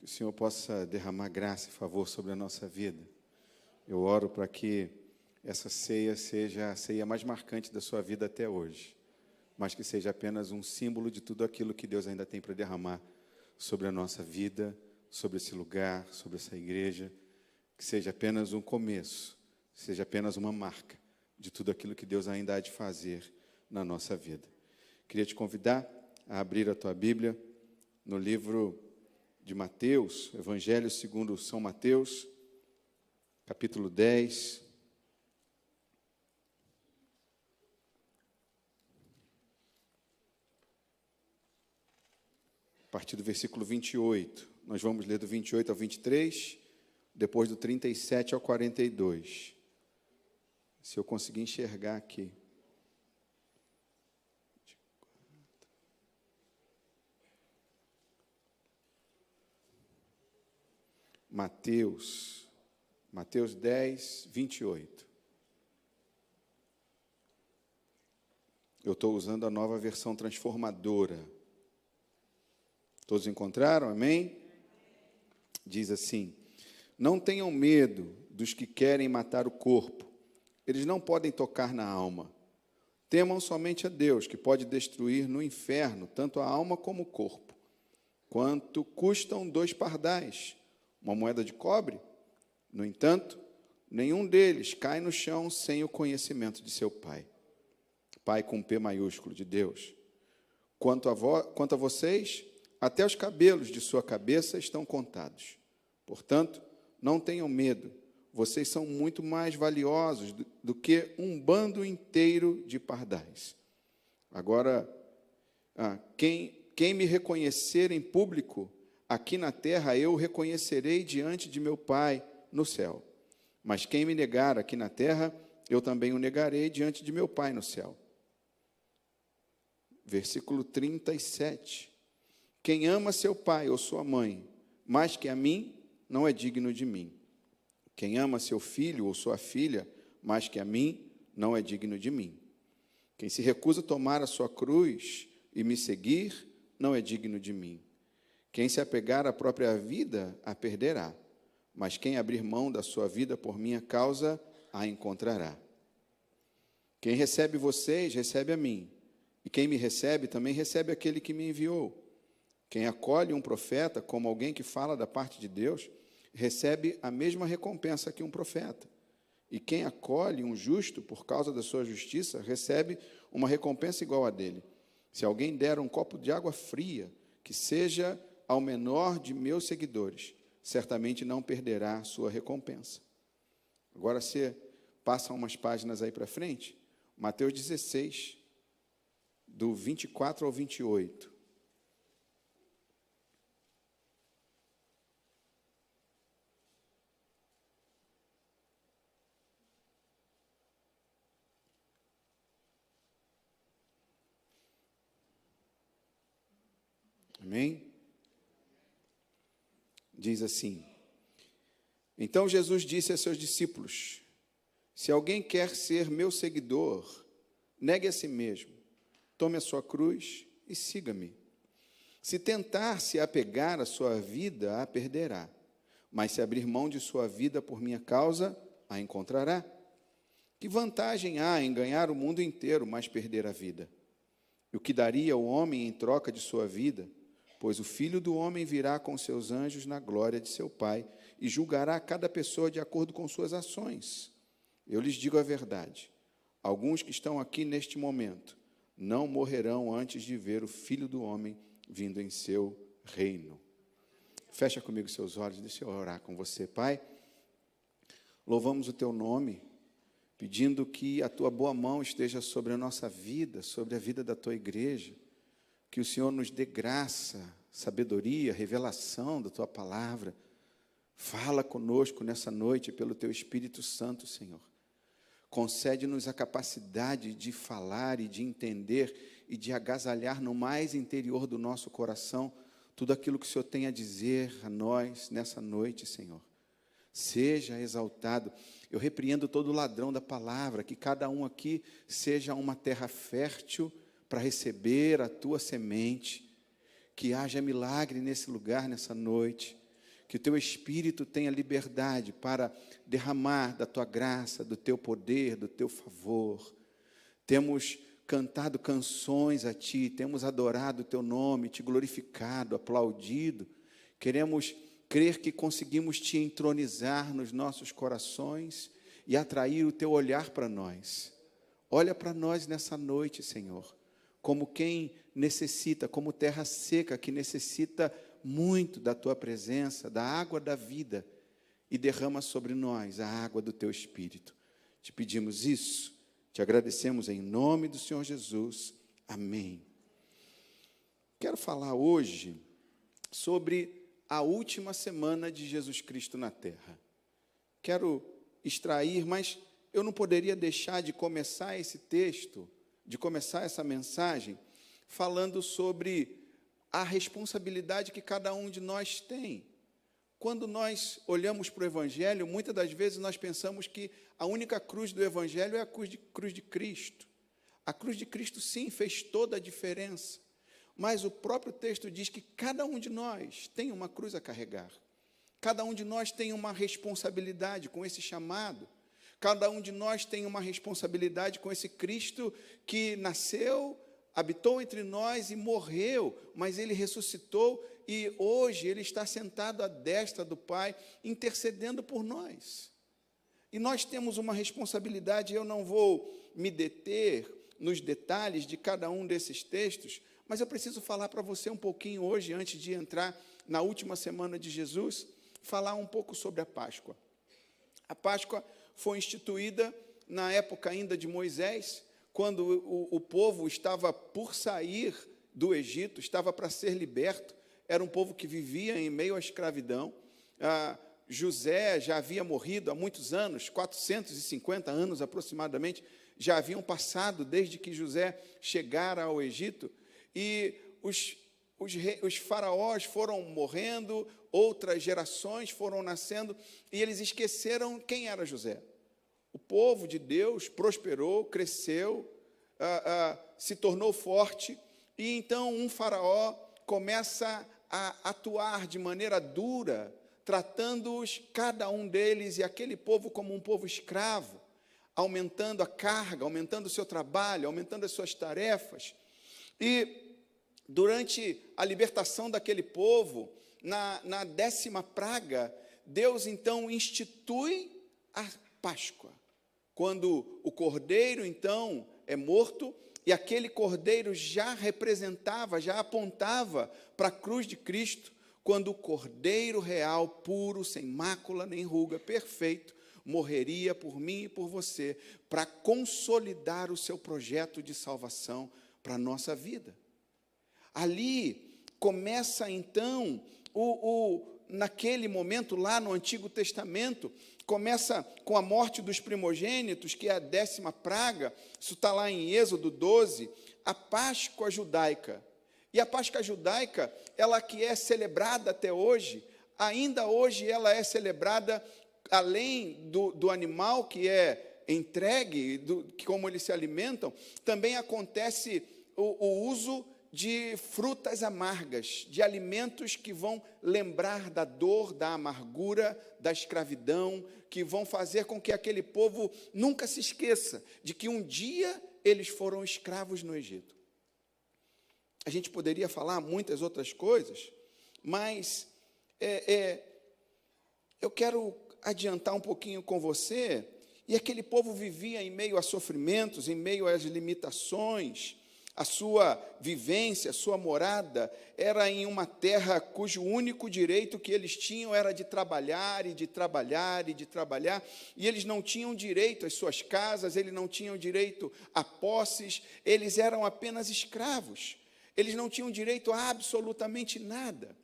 Que o Senhor possa derramar graça e favor sobre a nossa vida. Eu oro para que essa ceia seja a ceia mais marcante da sua vida até hoje, mas que seja apenas um símbolo de tudo aquilo que Deus ainda tem para derramar sobre a nossa vida, sobre esse lugar, sobre essa igreja, que seja apenas um começo, seja apenas uma marca de tudo aquilo que Deus ainda há de fazer na nossa vida. Queria te convidar a abrir a tua Bíblia no livro de Mateus, Evangelho segundo São Mateus, capítulo 10. A partir do versículo 28. Nós vamos ler do 28 ao 23, depois do 37 ao 42. Se eu conseguir enxergar aqui. Mateus 10, 28. Eu estou usando a nova versão transformadora. Todos encontraram? Amém? Diz assim: não tenham medo dos que querem matar o corpo. Eles não podem tocar na alma. Temam somente a Deus, que pode destruir no inferno tanto a alma como o corpo. Quanto custam 2 pardais? Uma moeda de cobre? No entanto, nenhum deles cai no chão sem o conhecimento de seu Pai. Pai com P maiúsculo de Deus. Quanto a vocês, até os cabelos de sua cabeça estão contados. Portanto, não tenham medo. Vocês são muito mais valiosos do que um bando inteiro de pardais. Agora, quem me reconhecer em público, aqui na terra, eu o reconhecerei diante de meu Pai no céu. Mas quem me negar aqui na terra, eu também o negarei diante de meu Pai no céu. Versículo 37. Quem ama seu pai ou sua mãe mais que a mim, não é digno de mim. Quem ama seu filho ou sua filha mais que a mim, não é digno de mim. Quem se recusa a tomar a sua cruz e me seguir, não é digno de mim. Quem se apegar à própria vida, a perderá. Mas quem abrir mão da sua vida por minha causa, a encontrará. Quem recebe vocês, recebe a mim. E quem me recebe, também recebe aquele que me enviou. Quem acolhe um profeta como alguém que fala da parte de Deus, recebe a mesma recompensa que um profeta. E quem acolhe um justo por causa da sua justiça, recebe uma recompensa igual a dele. Se alguém der um copo de água fria, que seja ao menor de meus seguidores, certamente não perderá sua recompensa. Agora você passa umas páginas aí para frente, Mateus 16, do 24 ao 28. Amém? Diz assim: então Jesus disse a seus discípulos: se alguém quer ser meu seguidor, negue a si mesmo, tome a sua cruz e siga-me. Se tentar se apegar à sua vida, a perderá, mas se abrir mão de sua vida por minha causa, a encontrará. Que vantagem há em ganhar o mundo inteiro, mas perder a vida? E o que daria o homem em troca de sua vida? Pois o Filho do Homem virá com seus anjos na glória de seu Pai e julgará cada pessoa de acordo com suas ações. Eu lhes digo a verdade: alguns que estão aqui neste momento não morrerão antes de ver o Filho do Homem vindo em seu reino. Fecha comigo seus olhos, deixa eu orar com você. Pai, louvamos o teu nome, pedindo que a tua boa mão esteja sobre a nossa vida, sobre a vida da tua igreja, que o Senhor nos dê graça, sabedoria, revelação da tua palavra. Fala conosco nessa noite pelo teu Espírito Santo, Senhor. Concede-nos a capacidade de falar e de entender e de agasalhar no mais interior do nosso coração tudo aquilo que o Senhor tem a dizer a nós nessa noite, Senhor. Seja exaltado. Eu repreendo todo ladrão da palavra, que cada um aqui seja uma terra fértil para receber a tua semente, que haja milagre nesse lugar, nessa noite, que o teu Espírito tenha liberdade para derramar da tua graça, do teu poder, do teu favor. Temos cantado canções a Ti, temos adorado o Teu nome, Te glorificado, aplaudido. Queremos crer que conseguimos Te entronizar nos nossos corações e atrair o Teu olhar para nós. Olha para nós nessa noite, Senhor, como quem necessita, como terra seca que necessita muito da Tua presença, da água da vida, e derrama sobre nós a água do Teu Espírito. Te pedimos isso. Te agradecemos em nome do Senhor Jesus. Amém. Quero falar hoje sobre a última semana de Jesus Cristo na Terra. Quero extrair, mas eu não poderia deixar de começar esse texto, de começar essa mensagem, falando sobre a responsabilidade que cada um de nós tem. Quando nós olhamos para o Evangelho, muitas das vezes nós pensamos que a única cruz do Evangelho é a cruz de Cristo. A cruz de Cristo, sim, fez toda a diferença. Mas o próprio texto diz que cada um de nós tem uma cruz a carregar. Cada um de nós tem uma responsabilidade com esse chamado. Cada um de nós tem uma responsabilidade com esse Cristo que nasceu, habitou entre nós e morreu, mas Ele ressuscitou e hoje Ele está sentado à destra do Pai, intercedendo por nós. E nós temos uma responsabilidade, eu não vou me deter nos detalhes de cada um desses textos, mas eu preciso falar para você um pouquinho hoje, antes de entrar na última semana de Jesus, falar um pouco sobre a Páscoa. A Páscoa foi instituída na época ainda de Moisés, quando o povo estava por sair do Egito, estava para ser liberto. Era um povo que vivia em meio à escravidão. José já havia morrido há muitos anos, 450 anos aproximadamente, já haviam passado desde que José chegara ao Egito, e os faraós foram morrendo, outras gerações foram nascendo, e eles esqueceram quem era José. O povo de Deus prosperou, cresceu, se tornou forte, e então um faraó começa a atuar de maneira dura, tratando-os, cada um deles, e aquele povo como um povo escravo, aumentando a carga, aumentando o seu trabalho, aumentando as suas tarefas. E durante a libertação daquele povo, na 10ª praga, Deus então institui a Páscoa, quando o cordeiro então é morto, e aquele cordeiro já representava, já apontava para a cruz de Cristo, quando o cordeiro real, puro, sem mácula nem ruga, perfeito, morreria por mim e por você, para consolidar o seu projeto de salvação para a nossa vida. Ali começa então, naquele momento lá no Antigo Testamento, começa com a morte dos primogênitos, que é a 10ª praga, isso está lá em Êxodo 12, a Páscoa judaica. E a Páscoa judaica, ela que é celebrada até hoje, ainda hoje ela é celebrada, além do animal que é entregue, como eles se alimentam, também acontece o uso de frutas amargas, de alimentos que vão lembrar da dor, da amargura, da escravidão, que vão fazer com que aquele povo nunca se esqueça de que um dia eles foram escravos no Egito. A gente poderia falar muitas outras coisas, mas eu quero adiantar um pouquinho com você, e aquele povo vivia em meio a sofrimentos, em meio às limitações. A sua vivência, a sua morada, era em uma terra cujo único direito que eles tinham era de trabalhar, e de trabalhar, e de trabalhar, e eles não tinham direito às suas casas, eles não tinham direito a posses, eles eram apenas escravos, eles não tinham direito a absolutamente nada.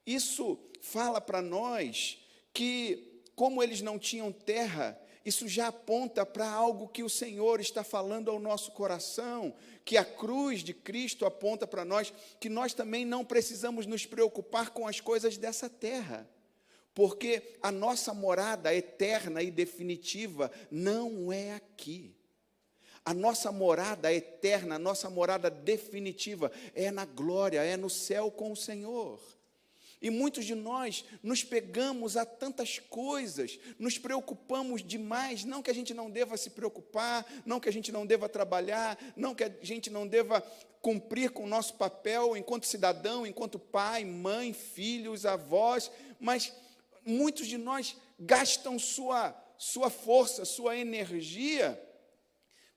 Isso fala para nós que, como eles não tinham terra, isso já aponta para algo que o Senhor está falando ao nosso coração, que a cruz de Cristo aponta para nós, que nós também não precisamos nos preocupar com as coisas dessa terra, porque a nossa morada eterna e definitiva não é aqui. A nossa morada eterna, a nossa morada definitiva é na glória, é no céu com o Senhor. E muitos de nós nos pegamos a tantas coisas, nos preocupamos demais, não que a gente não deva se preocupar, não que a gente não deva trabalhar, não que a gente não deva cumprir com o nosso papel enquanto cidadão, enquanto pai, mãe, filhos, avós, mas muitos de nós gastam sua força, sua energia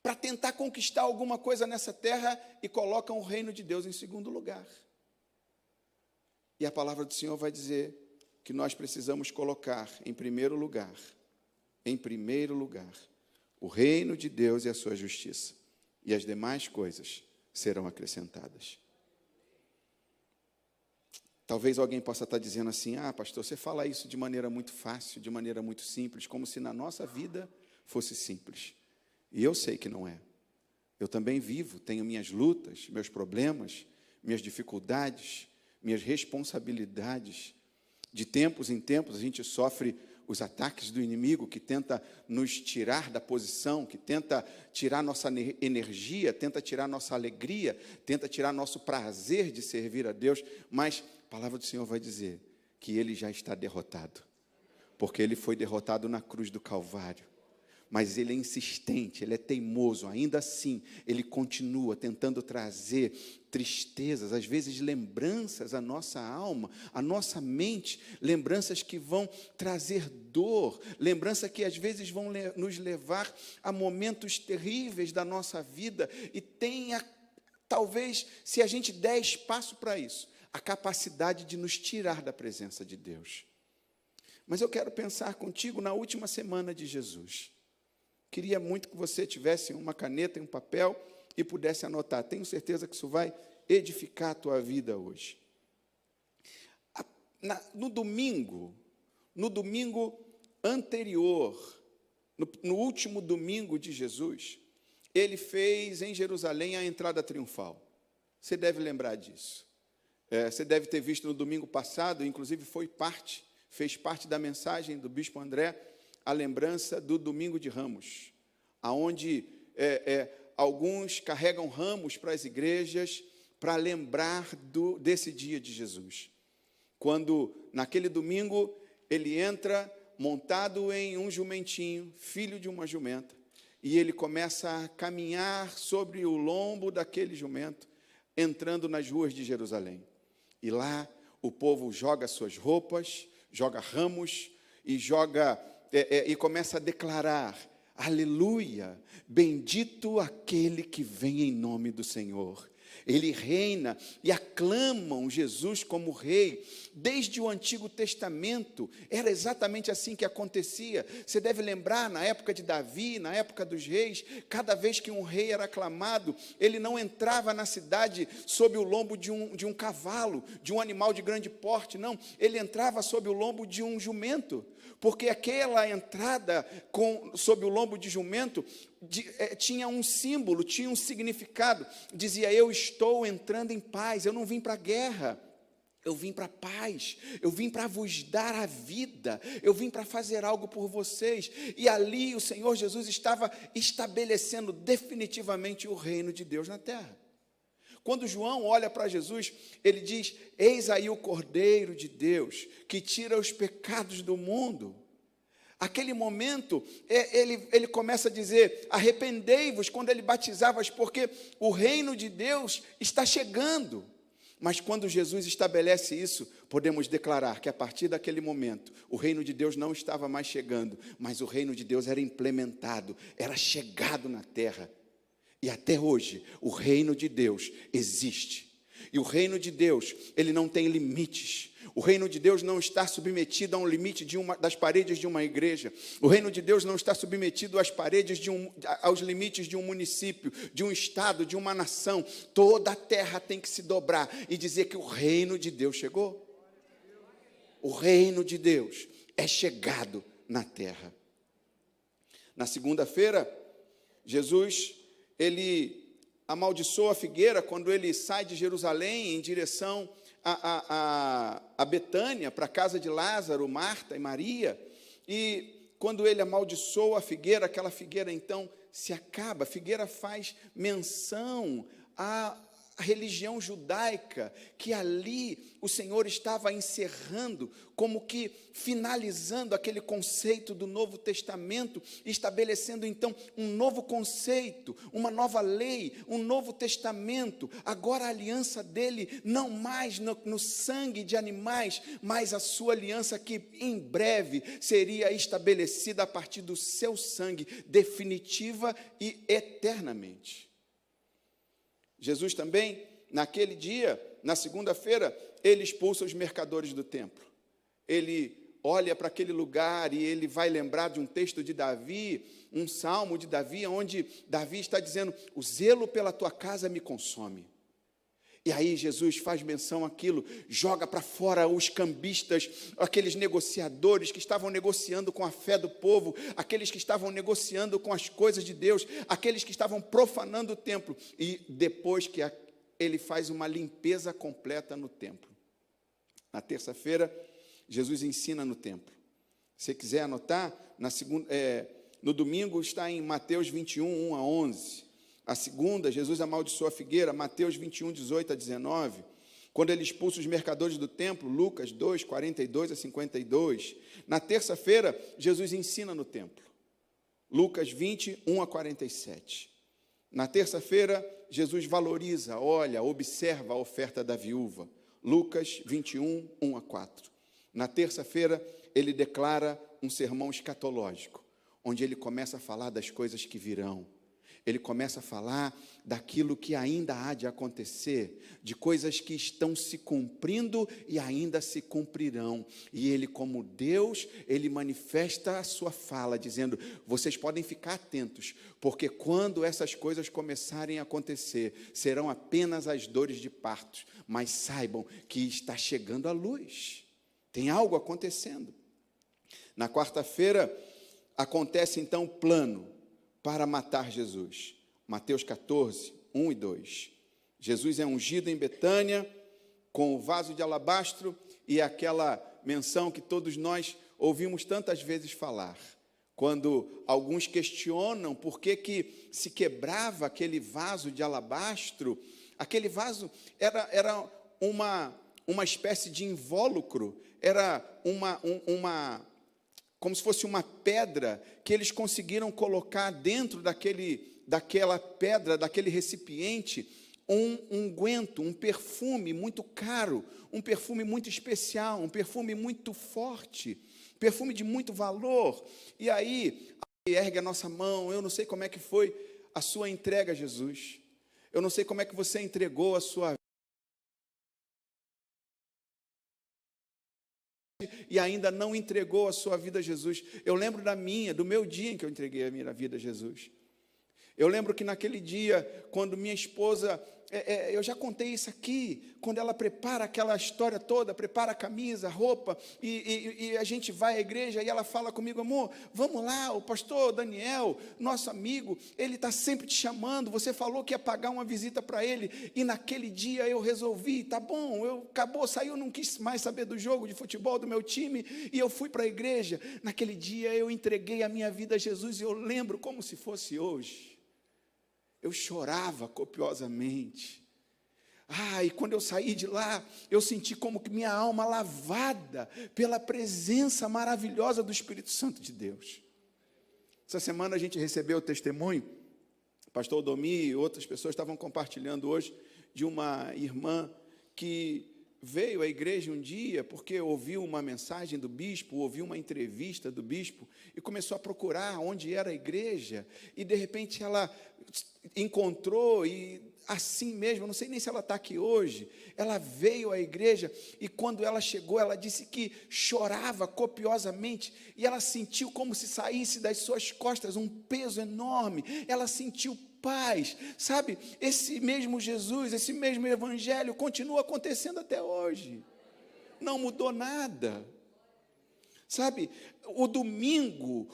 para tentar conquistar alguma coisa nessa terra e colocam o reino de Deus em segundo lugar. E a palavra do Senhor vai dizer que nós precisamos colocar em primeiro lugar, o reino de Deus e a sua justiça, e as demais coisas serão acrescentadas. Talvez alguém possa estar dizendo assim: pastor, você fala isso de maneira muito fácil, de maneira muito simples, como se na nossa vida fosse simples. E eu sei que não é. Eu também vivo, tenho minhas lutas, meus problemas, minhas dificuldades, minhas responsabilidades. De tempos em tempos a gente sofre os ataques do inimigo que tenta nos tirar da posição, que tenta tirar nossa energia, tenta tirar nossa alegria, tenta tirar nosso prazer de servir a Deus, mas a palavra do Senhor vai dizer que ele já está derrotado, porque ele foi derrotado na cruz do Calvário. Mas ele é insistente, ele é teimoso, ainda assim, ele continua tentando trazer tristezas, às vezes lembranças à nossa alma, à nossa mente, lembranças que vão trazer dor, lembranças que às vezes vão nos levar a momentos terríveis da nossa vida, e tenha, talvez, se a gente der espaço para isso, a capacidade de nos tirar da presença de Deus. Mas eu quero pensar contigo na última semana de Jesus. Queria muito que você tivesse uma caneta e um papel e pudesse anotar. Tenho certeza que isso vai edificar a tua vida hoje. No domingo anterior, no último domingo de Jesus, ele fez em Jerusalém a entrada triunfal. Você deve lembrar disso. Você deve ter visto no domingo passado, inclusive fez parte da mensagem do bispo André, a lembrança do domingo de Ramos, aonde alguns carregam ramos para as igrejas para lembrar desse dia de Jesus. Quando, naquele domingo, ele entra montado em um jumentinho, filho de uma jumenta, e ele começa a caminhar sobre o lombo daquele jumento, entrando nas ruas de Jerusalém. E lá o povo joga suas roupas, joga ramos e começa a declarar: aleluia, bendito aquele que vem em nome do Senhor. Ele reina, e aclamam Jesus como rei. Desde o Antigo Testamento, era exatamente assim que acontecia. Você deve lembrar, na época de Davi, na época dos reis, cada vez que um rei era aclamado, ele não entrava na cidade sob o lombo de um cavalo, de um animal de grande porte, não. Ele entrava sob o lombo de um jumento, porque aquela entrada sob o lombo de jumento tinha um símbolo, tinha um significado. Dizia: eu estou entrando em paz, eu não vim para a guerra, eu vim para a paz, eu vim para vos dar a vida, eu vim para fazer algo por vocês. E ali o Senhor Jesus estava estabelecendo definitivamente o reino de Deus na terra. Quando João olha para Jesus, ele diz: eis aí o Cordeiro de Deus, que tira os pecados do mundo. Aquele momento, ele começa a dizer: arrependei-vos, quando ele batizava, porque o reino de Deus está chegando. Mas quando Jesus estabelece isso, podemos declarar que a partir daquele momento, o reino de Deus não estava mais chegando, mas o reino de Deus era implementado, era chegado na terra. E até hoje, o reino de Deus existe. E o reino de Deus, ele não tem limites. O reino de Deus não está submetido a um limite das paredes de uma igreja. O reino de Deus não está submetido às paredes aos limites de um município, de um estado, de uma nação. Toda a terra tem que se dobrar e dizer que o reino de Deus chegou. O reino de Deus é chegado na terra. Na segunda-feira, Jesus, ele amaldiçoa a figueira quando ele sai de Jerusalém em direção a Betânia, para a casa de Lázaro, Marta e Maria. E quando ele amaldiçoa a figueira, aquela figueira então se acaba. A figueira faz menção religião judaica, que ali o Senhor estava encerrando, como que finalizando aquele conceito do Novo Testamento, estabelecendo então um novo conceito, uma nova lei, um novo testamento. Agora a aliança dele, não mais no sangue de animais, mas a sua aliança que em breve seria estabelecida a partir do seu sangue, definitiva e eternamente. Jesus também, naquele dia, na segunda-feira, ele expulsa os mercadores do templo. Ele olha para aquele lugar e ele vai lembrar de um texto de Davi, um salmo de Davi, onde Davi está dizendo: o zelo pela tua casa me consome. E aí Jesus faz menção àquilo, joga para fora os cambistas, aqueles negociadores que estavam negociando com a fé do povo, aqueles que estavam negociando com as coisas de Deus, aqueles que estavam profanando o templo. E depois que ele faz uma limpeza completa no templo. Na terça-feira, Jesus ensina no templo. Se você quiser anotar, no domingo está em Mateus 21, 1 a 11. A segunda, Jesus amaldiçoa a figueira, Mateus 21, 18 a 19. Quando ele expulsa os mercadores do templo, Lucas 2, 42 a 52. Na terça-feira, Jesus ensina no templo, Lucas 20, 1 a 47. Na terça-feira, Jesus valoriza, olha, observa a oferta da viúva, Lucas 21, 1 a 4. Na terça-feira, ele declara um sermão escatológico, onde ele começa a falar das coisas que virão. Ele começa a falar daquilo que ainda há de acontecer, de coisas que estão se cumprindo e ainda se cumprirão. E ele, como Deus, ele manifesta a sua fala, dizendo: vocês podem ficar atentos, porque quando essas coisas começarem a acontecer, serão apenas as dores de parto, mas saibam que está chegando a luz, tem algo acontecendo. Na quarta-feira, acontece então o plano para matar Jesus. Mateus 14, 1 e 2. Jesus é ungido em Betânia, com o vaso de alabastro, e aquela menção que todos nós ouvimos tantas vezes falar. Quando alguns questionam por que se quebrava aquele vaso de alabastro, aquele vaso era uma espécie de invólucro, era como se fosse uma pedra que eles conseguiram colocar dentro daquela pedra, daquele recipiente, um unguento, um perfume muito caro, um perfume muito especial, um perfume muito forte, perfume de muito valor. E aí, ergue a nossa mão. Eu não sei como é que foi a sua entrega a Jesus. Eu não sei como é que você entregou a sua vida e ainda não entregou a sua vida a Jesus. Eu lembro do meu dia em que eu entreguei a minha vida a Jesus. Eu lembro que naquele dia, quando minha esposa, eu já contei isso aqui, quando ela prepara aquela história toda, prepara a camisa, a roupa, e a gente vai à igreja, e ela fala comigo: amor, vamos lá, o pastor Daniel, nosso amigo, ele está sempre te chamando, você falou que ia pagar uma visita para ele, e naquele dia eu resolvi, tá bom, saiu, não quis mais saber do jogo de futebol do meu time, e eu fui para a igreja. Naquele dia eu entreguei a minha vida a Jesus, e eu lembro como se fosse hoje. Eu chorava copiosamente. E quando eu saí de lá, eu senti como que minha alma lavada pela presença maravilhosa do Espírito Santo de Deus. Essa semana a gente recebeu o testemunho, pastor Domi e outras pessoas estavam compartilhando hoje, de uma irmã que veio à igreja um dia porque ouviu uma mensagem do bispo, ouviu uma entrevista do bispo e começou a procurar onde era a igreja, e de repente ela encontrou, e assim mesmo, não sei nem se ela está aqui hoje, ela veio à igreja, e quando ela chegou, ela disse que chorava copiosamente, e ela sentiu como se saísse das suas costas um peso enorme, ela sentiu paz, sabe? Esse mesmo Jesus, esse mesmo evangelho continua acontecendo até hoje, não mudou nada. Sabe, o domingo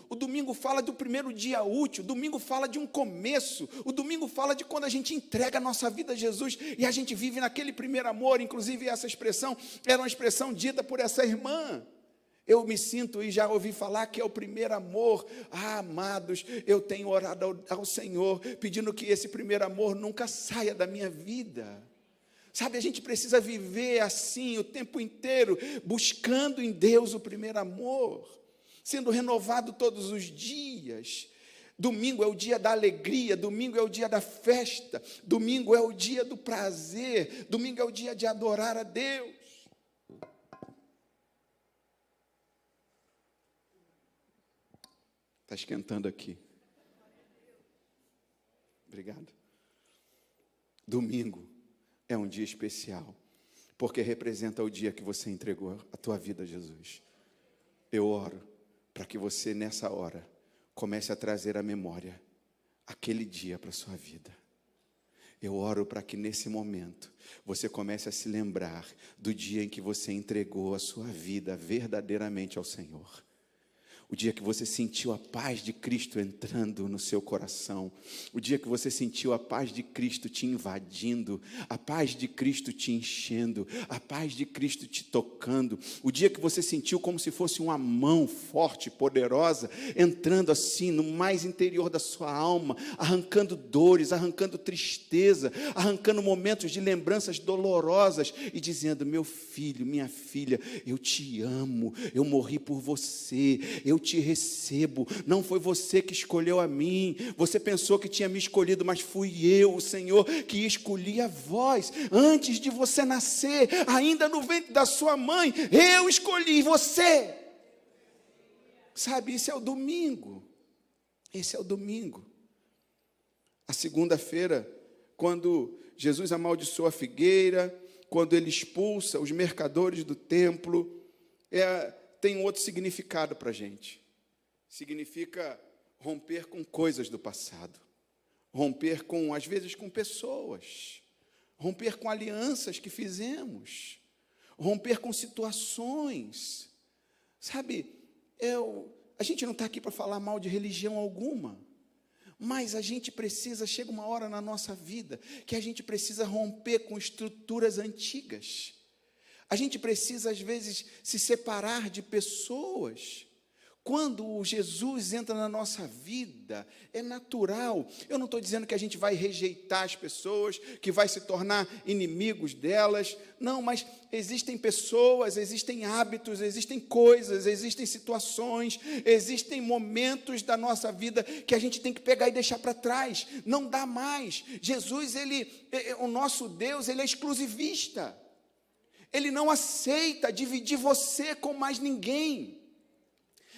fala do primeiro dia útil, o domingo fala de um começo, o domingo fala de quando a gente entrega a nossa vida a Jesus, e a gente vive naquele primeiro amor. Inclusive essa expressão era uma expressão dita por essa irmã. Eu me sinto, e já ouvi falar, que é o primeiro amor. Amados, eu tenho orado ao Senhor, pedindo que esse primeiro amor nunca saia da minha vida. Sabe, a gente precisa viver assim o tempo inteiro, buscando em Deus o primeiro amor, sendo renovado todos os dias. Domingo é o dia da alegria, domingo é o dia da festa, domingo é o dia do prazer, domingo é o dia de adorar a Deus. Está esquentando aqui. Obrigado. Domingo é um dia especial, porque representa o dia que você entregou a tua vida a Jesus. Eu oro para que você, nessa hora, comece a trazer à memória aquele dia para a sua vida. Eu oro para que nesse momento você comece a se lembrar do dia em que você entregou a sua vida verdadeiramente ao Senhor. O dia que você sentiu a paz de Cristo entrando no seu coração. O dia que você sentiu a paz de Cristo te invadindo. A paz de Cristo te enchendo. A paz de Cristo te tocando. O dia que você sentiu como se fosse uma mão forte, poderosa, entrando assim no mais interior da sua alma, arrancando dores, arrancando tristeza, arrancando momentos de lembranças dolorosas e dizendo: meu filho, minha filha, eu te amo, eu morri por você, eu te recebo. Não foi você que escolheu a mim, você pensou que tinha me escolhido, mas fui eu, o Senhor, que escolhi a vós, antes de você nascer, ainda no ventre da sua mãe, eu escolhi você. Sabe, isso é o domingo, esse é o domingo. A segunda-feira, quando Jesus amaldiçoa a figueira, quando ele expulsa os mercadores do templo, tem um outro significado para a gente. Significa romper com coisas do passado, romper com, às vezes, com pessoas, romper com alianças que fizemos, romper com situações. Sabe, a gente não está aqui para falar mal de religião alguma, mas a gente precisa, chega uma hora na nossa vida, que a gente precisa romper com estruturas antigas. A gente precisa, às vezes, se separar de pessoas. Quando Jesus entra na nossa vida, é natural. Eu não estou dizendo que a gente vai rejeitar as pessoas, que vai se tornar inimigos delas. Não, mas existem pessoas, existem hábitos, existem coisas, existem situações, existem momentos da nossa vida que a gente tem que pegar e deixar para trás. Não dá mais. Jesus, o nosso Deus, ele é exclusivista. Ele não aceita dividir você com mais ninguém.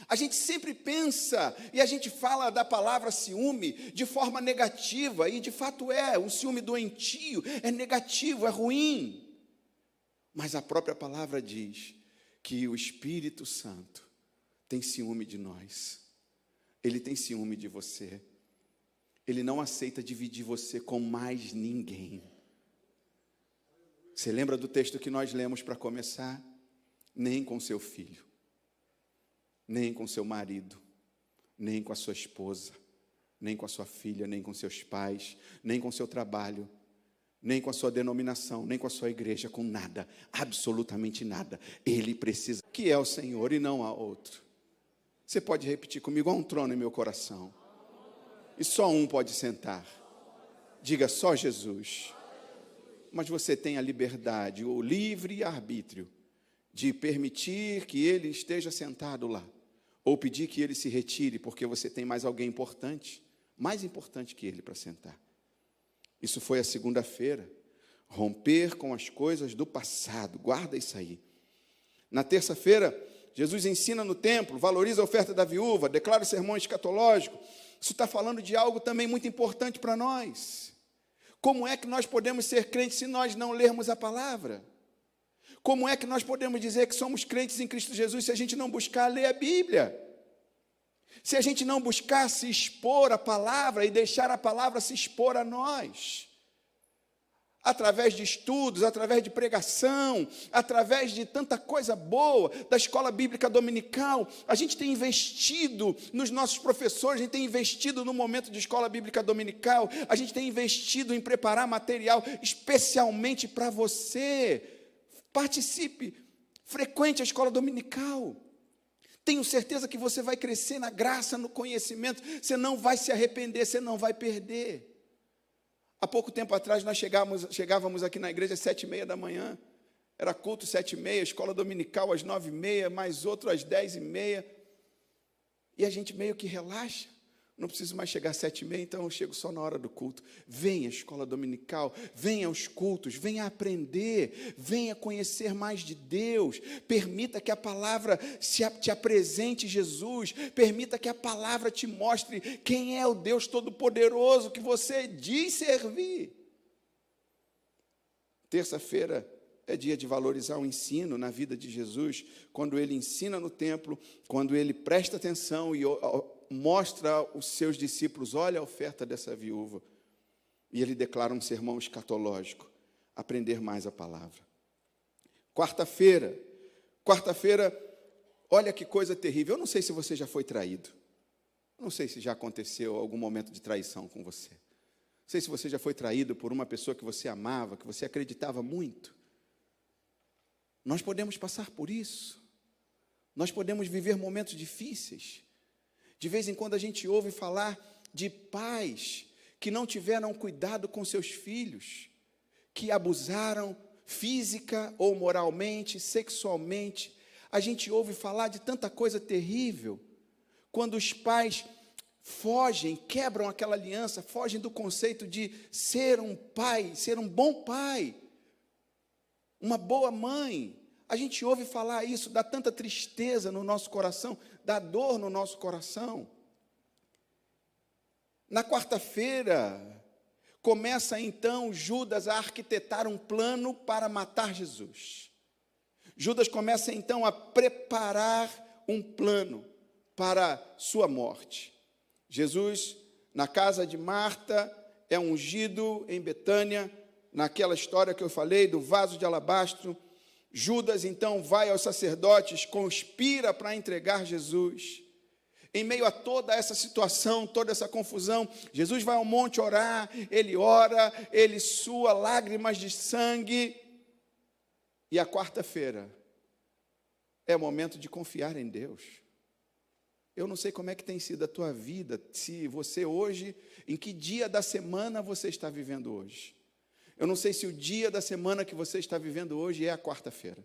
A gente sempre pensa e a gente fala da palavra ciúme de forma negativa, e de fato um ciúme doentio, é negativo, é ruim. Mas a própria palavra diz que o Espírito Santo tem ciúme de nós. Ele tem ciúme de você. Ele não aceita dividir você com mais ninguém. Você lembra do texto que nós lemos para começar? Nem com seu filho, nem com seu marido, nem com a sua esposa, nem com a sua filha, nem com seus pais, nem com seu trabalho, nem com a sua denominação, nem com a sua igreja, com nada, absolutamente nada. Ele precisa, que é o Senhor e não há outro. Você pode repetir comigo: há um trono em meu coração, e só um pode sentar. Diga: só Jesus. Mas você tem a liberdade, o livre arbítrio, de permitir que ele esteja sentado lá, ou pedir que ele se retire, porque você tem mais alguém importante, mais importante que ele para sentar. Isso foi a segunda-feira. Romper com as coisas do passado, guarda isso aí. Na terça-feira, Jesus ensina no templo, valoriza a oferta da viúva, declara o sermão escatológico. Isso está falando de algo também muito importante para nós. Como é que nós podemos ser crentes se nós não lermos a palavra? Como é que nós podemos dizer que somos crentes em Cristo Jesus se a gente não buscar ler a Bíblia? Se a gente não buscar se expor à palavra e deixar a palavra se expor a nós? Através de estudos, através de pregação, através de tanta coisa boa, da escola bíblica dominical, a gente tem investido nos nossos professores, a gente tem investido no momento de escola bíblica dominical, a gente tem investido em preparar material especialmente para você. Participe, frequente a escola dominical. Tenho certeza que você vai crescer na graça, no conhecimento, você não vai se arrepender, você não vai perder. Há pouco tempo atrás, nós chegávamos aqui na igreja às 7h30 da manhã. Era culto 7h30, escola dominical às 9h30, mais outro às 10h30. E a gente meio que relaxa. Não preciso mais chegar às 7h30, então eu chego só na hora do culto. Venha à escola dominical, venha aos cultos, venha aprender, venha conhecer mais de Deus. Permita que a palavra te apresente Jesus. Permita que a palavra te mostre quem é o Deus Todo-Poderoso que você diz servir. Terça-feira é dia de valorizar o ensino na vida de Jesus, quando ele ensina no templo, quando ele presta atenção e mostra aos seus discípulos, olha a oferta dessa viúva. E ele declara um sermão escatológico, aprender mais a palavra. Quarta-feira, olha que coisa terrível. Eu não sei se você já foi traído. Eu não sei se já aconteceu algum momento de traição com você. Não sei se você já foi traído por uma pessoa que você amava, que você acreditava muito. Nós podemos passar por isso. Nós podemos viver momentos difíceis. De vez em quando a gente ouve falar de pais que não tiveram cuidado com seus filhos, que abusaram física ou moralmente, sexualmente. A gente ouve falar de tanta coisa terrível, quando os pais fogem, quebram aquela aliança, fogem do conceito de ser um pai, ser um bom pai, uma boa mãe. A gente ouve falar isso, dá tanta tristeza no nosso coração, dá dor no nosso coração. Na quarta-feira, começa então Judas a arquitetar um plano para matar Jesus. Judas começa então a preparar um plano para sua morte. Jesus, na casa de Marta, é ungido em Betânia, naquela história que eu falei do vaso de alabastro. Judas, então, vai aos sacerdotes, conspira para entregar Jesus. Em meio a toda essa situação, toda essa confusão, Jesus vai ao monte orar, ele ora, ele sua lágrimas de sangue. E a quarta-feira é o momento de confiar em Deus. Eu não sei como é que tem sido a tua vida, se você hoje, em que dia da semana você está vivendo hoje. Eu não sei se o dia da semana que você está vivendo hoje é a quarta-feira.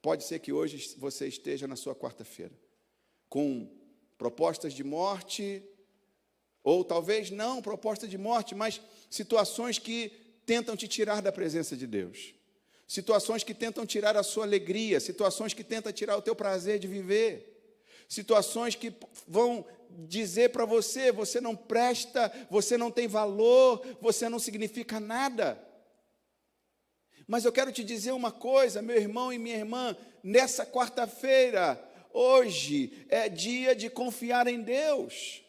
Pode ser que hoje você esteja na sua quarta-feira, com propostas de morte, ou talvez não proposta de morte, mas situações que tentam te tirar da presença de Deus. Situações que tentam tirar a sua alegria, situações que tentam tirar o teu prazer de viver. Situações que vão dizer para você, você não presta, você não tem valor, você não significa nada. Mas eu quero te dizer uma coisa, meu irmão e minha irmã, nessa quarta-feira, hoje, é dia de confiar em Deus.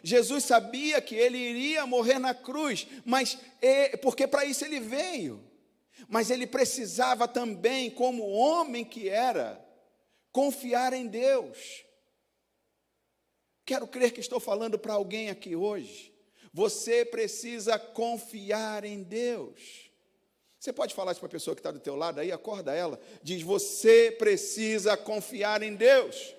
Jesus sabia que ele iria morrer na cruz, porque para isso ele veio. Mas ele precisava também, como homem que era, confiar em Deus. Quero crer que estou falando para alguém aqui hoje. Você precisa confiar em Deus. Você pode falar isso para a pessoa que está do teu lado aí, acorda ela, diz, você precisa confiar em Deus.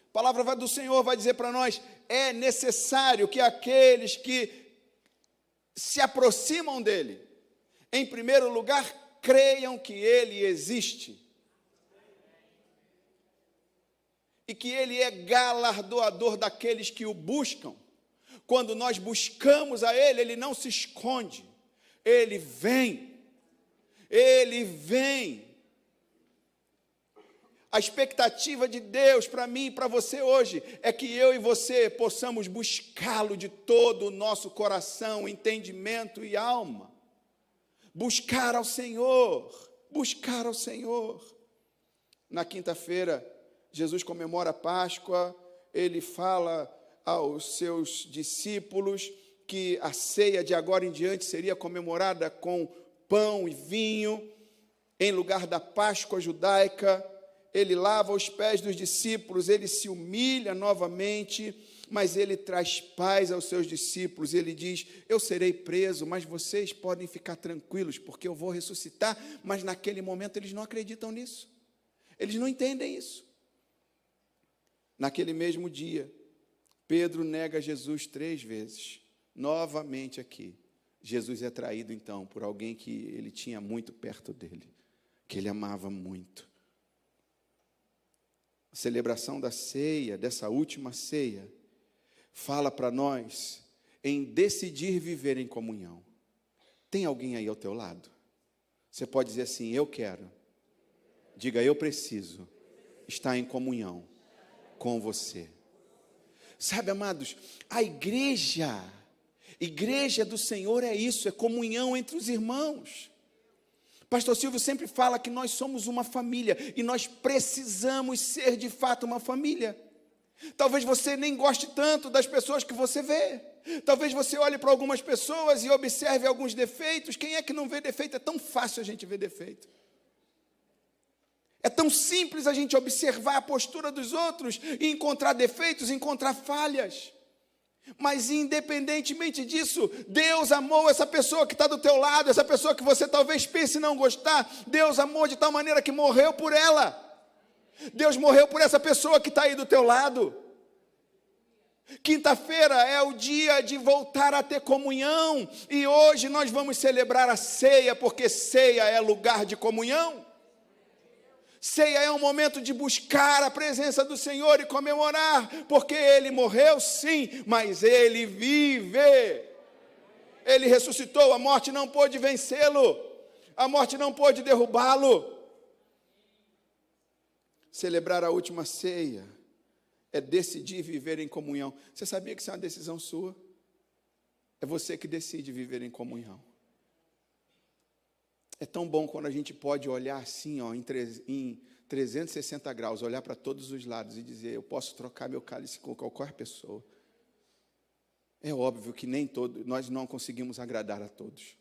A palavra do Senhor vai dizer para nós, é necessário que aqueles que se aproximam dele, em primeiro lugar, creiam que ele existe. E que ele é galardoador daqueles que o buscam. Quando nós buscamos a ele, ele não se esconde, ele vem, ele vem. A expectativa de Deus para mim e para você hoje é que eu e você possamos buscá-lo de todo o nosso coração, entendimento e alma. Buscar ao Senhor, buscar ao Senhor. Na quinta-feira, Jesus comemora a Páscoa, ele fala aos seus discípulos que a ceia de agora em diante seria comemorada com pão e vinho, em lugar da Páscoa judaica. Ele lava os pés dos discípulos, ele se humilha novamente, mas ele traz paz aos seus discípulos. Ele diz, eu serei preso, mas vocês podem ficar tranquilos, porque eu vou ressuscitar. Mas naquele momento eles não acreditam nisso, eles não entendem isso. Naquele mesmo dia, Pedro nega Jesus 3 vezes. Novamente aqui, Jesus é traído então por alguém que ele tinha muito perto dele, que ele amava muito. A celebração da ceia, dessa última ceia, fala para nós em decidir viver em comunhão. Tem alguém aí ao teu lado? Você pode dizer assim: eu quero. Diga: eu preciso estar em comunhão com você. Sabe, amados, a igreja do Senhor é isso, é comunhão entre os irmãos. Pastor Silvio sempre fala que nós somos uma família e nós precisamos ser de fato uma família. Talvez você nem goste tanto das pessoas que você vê. Talvez você olhe para algumas pessoas e observe alguns defeitos. Quem é que não vê defeito? É tão fácil a gente ver defeito. É tão simples a gente observar a postura dos outros e encontrar defeitos, encontrar falhas. Mas independentemente disso, Deus amou essa pessoa que está do teu lado, essa pessoa que você talvez pense não gostar. Deus amou de tal maneira que morreu por ela. Deus morreu por essa pessoa que está aí do teu lado. Quinta-feira é o dia de voltar a ter comunhão. E hoje nós vamos celebrar a ceia, porque ceia é lugar de comunhão. Ceia é um momento de buscar a presença do Senhor e comemorar, porque Ele morreu sim, mas Ele vive. Ele ressuscitou, a morte não pôde vencê-lo, a morte não pôde derrubá-lo. Celebrar a última ceia é decidir viver em comunhão. Você sabia que isso é uma decisão sua? É você que decide viver em comunhão. É tão bom quando a gente pode olhar assim, ó, em 360 graus, olhar para todos os lados e dizer: eu posso trocar meu cálice com qualquer pessoa. É óbvio que nós não conseguimos agradar a todos.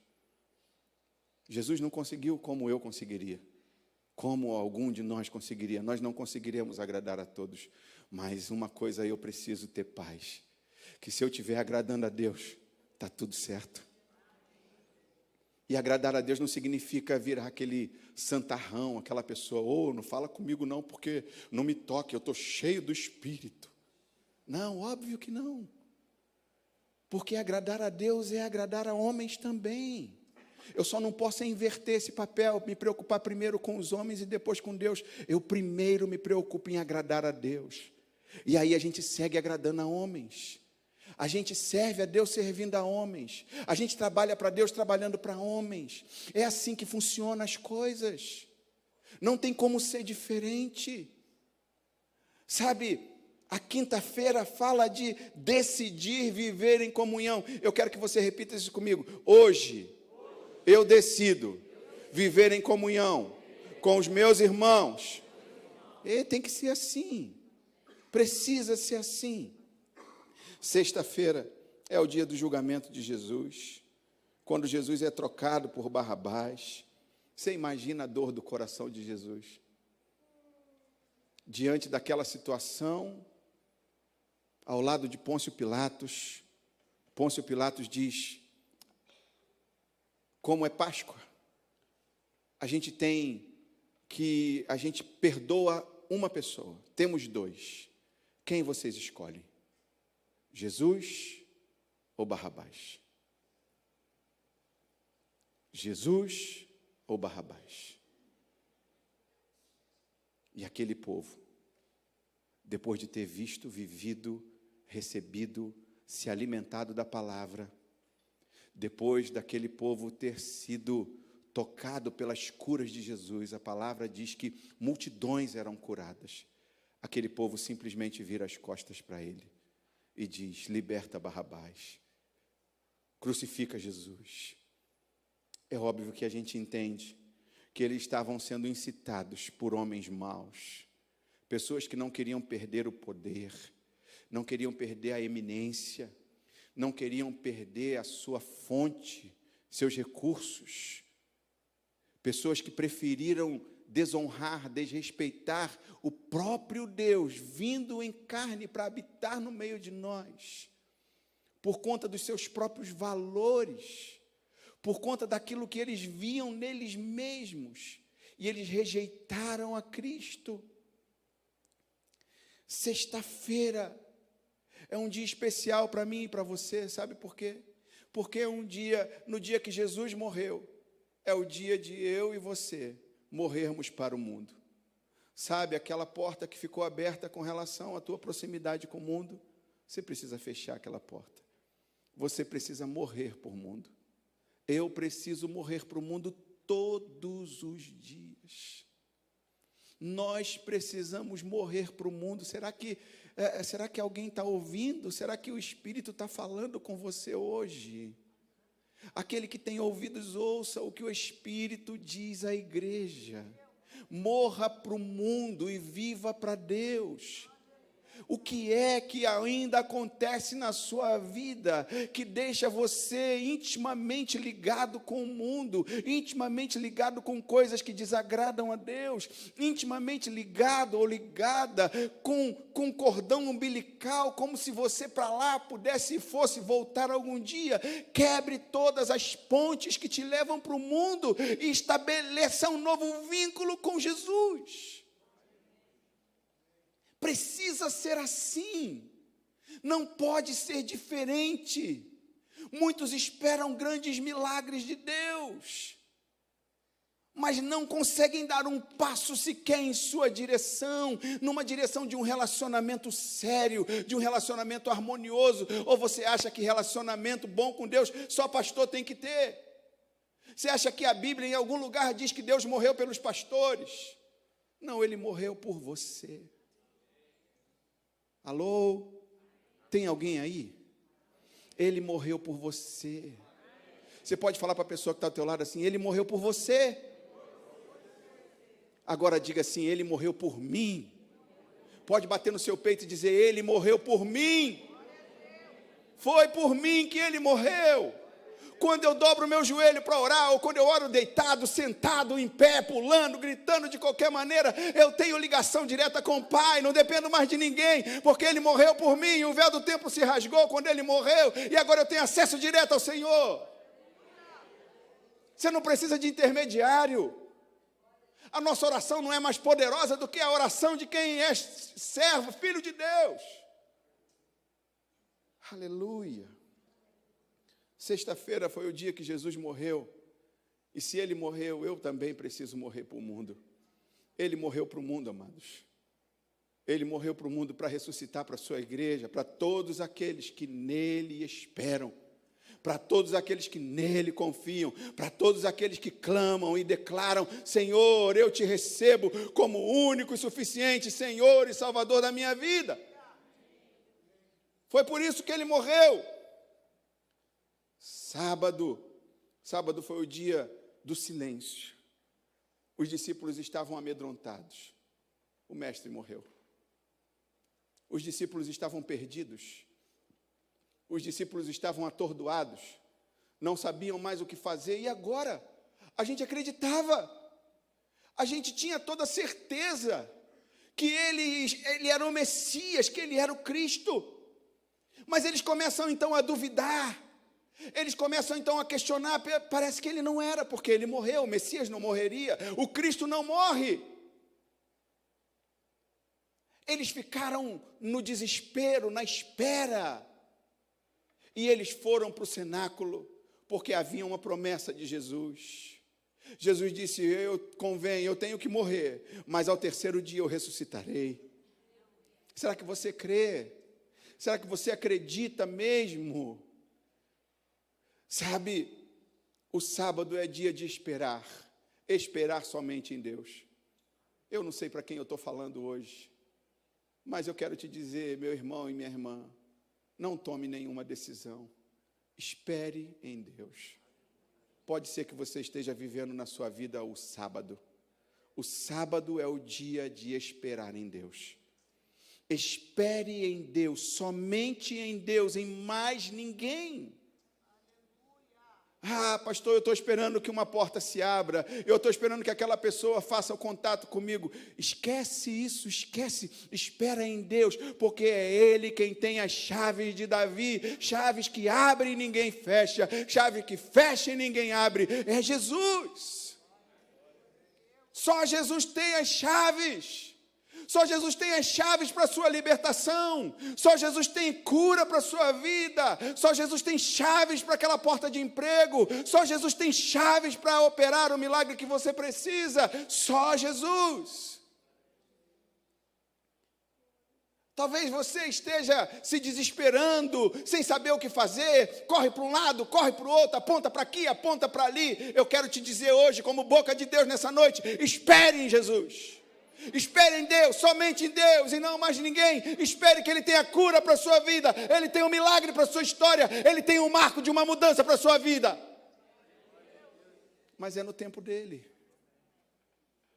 Jesus não conseguiu como eu conseguiria, como algum de nós conseguiria. Nós não conseguiríamos agradar a todos. Mas uma coisa eu preciso ter paz, que se eu estiver agradando a Deus, está tudo certo. E agradar a Deus não significa virar aquele santarrão, aquela pessoa: não fala comigo não, porque não me toque, eu estou cheio do Espírito. Não, óbvio que não. Porque agradar a Deus é agradar a homens também. Eu só não posso inverter esse papel, me preocupar primeiro com os homens e depois com Deus. Eu primeiro me preocupo em agradar a Deus. E aí a gente segue agradando a homens. A gente serve a Deus servindo a homens. A gente trabalha para Deus trabalhando para homens. É assim que funcionam as coisas. Não tem como ser diferente. Sabe, a quinta-feira fala de decidir viver em comunhão. Eu quero que você repita isso comigo. Hoje, eu decido viver em comunhão com os meus irmãos. E tem que ser assim. Precisa ser assim. Sexta-feira é o dia do julgamento de Jesus, quando Jesus é trocado por Barrabás. Você imagina a dor do coração de Jesus? Diante daquela situação, ao lado de Pôncio Pilatos diz: como é Páscoa, a gente perdoa uma pessoa, temos 2. Quem vocês escolhem? Jesus ou Barrabás? Jesus ou Barrabás? E aquele povo, depois de ter visto, vivido, recebido, se alimentado da palavra, depois daquele povo ter sido tocado pelas curas de Jesus, a palavra diz que multidões eram curadas. Aquele povo simplesmente vira as costas para ele e diz: liberta Barrabás, crucifica Jesus. É óbvio que a gente entende que eles estavam sendo incitados por homens maus, pessoas que não queriam perder o poder, não queriam perder a eminência, não queriam perder a sua fonte, seus recursos, pessoas que preferiram desonrar, desrespeitar o próprio Deus, vindo em carne para habitar no meio de nós, por conta dos seus próprios valores, por conta daquilo que eles viam neles mesmos, e eles rejeitaram a Cristo. Sexta-feira é um dia especial para mim e para você, sabe por quê? Porque no dia que Jesus morreu, é o dia de eu e você morrermos para o mundo. Sabe, aquela porta que ficou aberta com relação à tua proximidade com o mundo, você precisa fechar aquela porta. Você precisa morrer por mundo. Eu preciso morrer para o mundo todos os dias. Nós precisamos morrer para o mundo. Será que alguém está ouvindo? Será que o Espírito está falando com você hoje? Aquele que tem ouvidos, ouça o que o Espírito diz à igreja. Morra para o mundo e viva para Deus. O que é que ainda acontece na sua vida que deixa você intimamente ligado com o mundo, intimamente ligado com coisas que desagradam a Deus, intimamente ligado ou ligada com cordão umbilical, como se você para lá pudesse e fosse voltar algum dia? Quebre todas as pontes que te levam para o mundo e estabeleça um novo vínculo com Jesus. Precisa ser assim, não pode ser diferente. Muitos esperam grandes milagres de Deus, mas não conseguem dar um passo sequer em sua direção, numa direção de um relacionamento sério, de um relacionamento harmonioso. Ou você acha que relacionamento bom com Deus só pastor tem que ter? Você acha que a Bíblia em algum lugar diz que Deus morreu pelos pastores? Não, Ele morreu por você. Alô? Tem alguém aí? Ele morreu por você. Você pode falar para a pessoa que está ao teu lado assim: Ele morreu por você. Agora diga assim: Ele morreu por mim. Pode bater no seu peito e dizer: Ele morreu por mim. Foi por mim que Ele morreu. Quando eu dobro o meu joelho para orar, ou quando eu oro deitado, sentado, em pé, pulando, gritando, de qualquer maneira, eu tenho ligação direta com o Pai, não dependo mais de ninguém, porque Ele morreu por mim. O véu do templo se rasgou quando Ele morreu, e agora eu tenho acesso direto ao Senhor. Você não precisa de intermediário. A nossa oração não é mais poderosa do que a oração de quem é servo, filho de Deus. Aleluia. Sexta-feira foi o dia que Jesus morreu, e se Ele morreu, eu também preciso morrer para o mundo. Ele morreu para o mundo, amados. Ele morreu para o mundo para ressuscitar para a sua igreja, para todos aqueles que nele esperam, para todos aqueles que nele confiam, para todos aqueles que clamam e declaram: Senhor, eu te recebo como único e suficiente Senhor e Salvador da minha vida. Foi por isso que Ele morreu. Sábado foi o dia do silêncio. Os discípulos estavam amedrontados. O mestre morreu. Os discípulos estavam perdidos. Os discípulos estavam atordoados. Não sabiam mais o que fazer. E agora? A gente acreditava. A gente tinha toda a certeza que ele era o Messias, que ele era o Cristo. Mas eles começam então a duvidar. Eles começam então a questionar. Parece que ele não era, porque ele morreu. O Messias não morreria, o Cristo não morre. Eles ficaram no desespero, na espera. E eles foram para o cenáculo, porque havia uma promessa de Jesus. Jesus disse: eu tenho que morrer, mas ao terceiro dia eu ressuscitarei. Será que você crê? Será que você acredita mesmo? Sabe, o sábado é dia de esperar somente em Deus. Eu não sei para quem eu estou falando hoje, mas eu quero te dizer, meu irmão e minha irmã, não tome nenhuma decisão, espere em Deus. Pode ser que você esteja vivendo na sua vida o sábado. O sábado é o dia de esperar em Deus. Espere em Deus, somente em Deus, em mais ninguém. Ah, pastor, eu estou esperando que uma porta se abra, eu estou esperando que aquela pessoa faça o contato comigo. Esquece isso, esquece, espera em Deus, porque é Ele quem tem as chaves de Davi, chaves que abrem e ninguém fecha, chave que fecha e ninguém abre, é Jesus. Só Jesus tem as chaves. Só Jesus tem as chaves para a sua libertação. Só Jesus tem cura para a sua vida. Só Jesus tem chaves para aquela porta de emprego. Só Jesus tem chaves para operar o milagre que você precisa. Só Jesus. Talvez você esteja se desesperando, sem saber o que fazer, corre para um lado, corre para o outro, aponta para aqui, aponta para ali. Eu quero te dizer hoje, como boca de Deus nessa noite, espere em Jesus. Espere em Deus, somente em Deus e não mais ninguém. Espere que Ele tenha cura para a sua vida, Ele tem um milagre para a sua história, Ele tem um marco de uma mudança para a sua vida. Mas é no tempo dEle.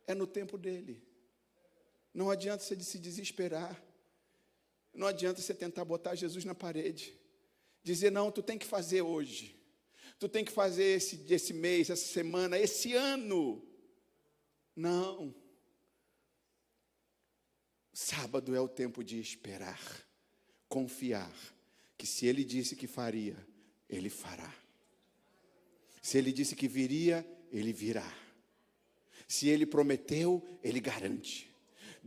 É no tempo dEle. Não adianta você se desesperar. Não adianta você tentar botar Jesus na parede. Dizer, não, tu tem que fazer hoje. Tu tem que fazer esse mês, essa semana, esse ano. Não. Sábado é o tempo de esperar. Confiar que se Ele disse que faria, Ele fará. Se Ele disse que viria, Ele virá. Se Ele prometeu, Ele garante.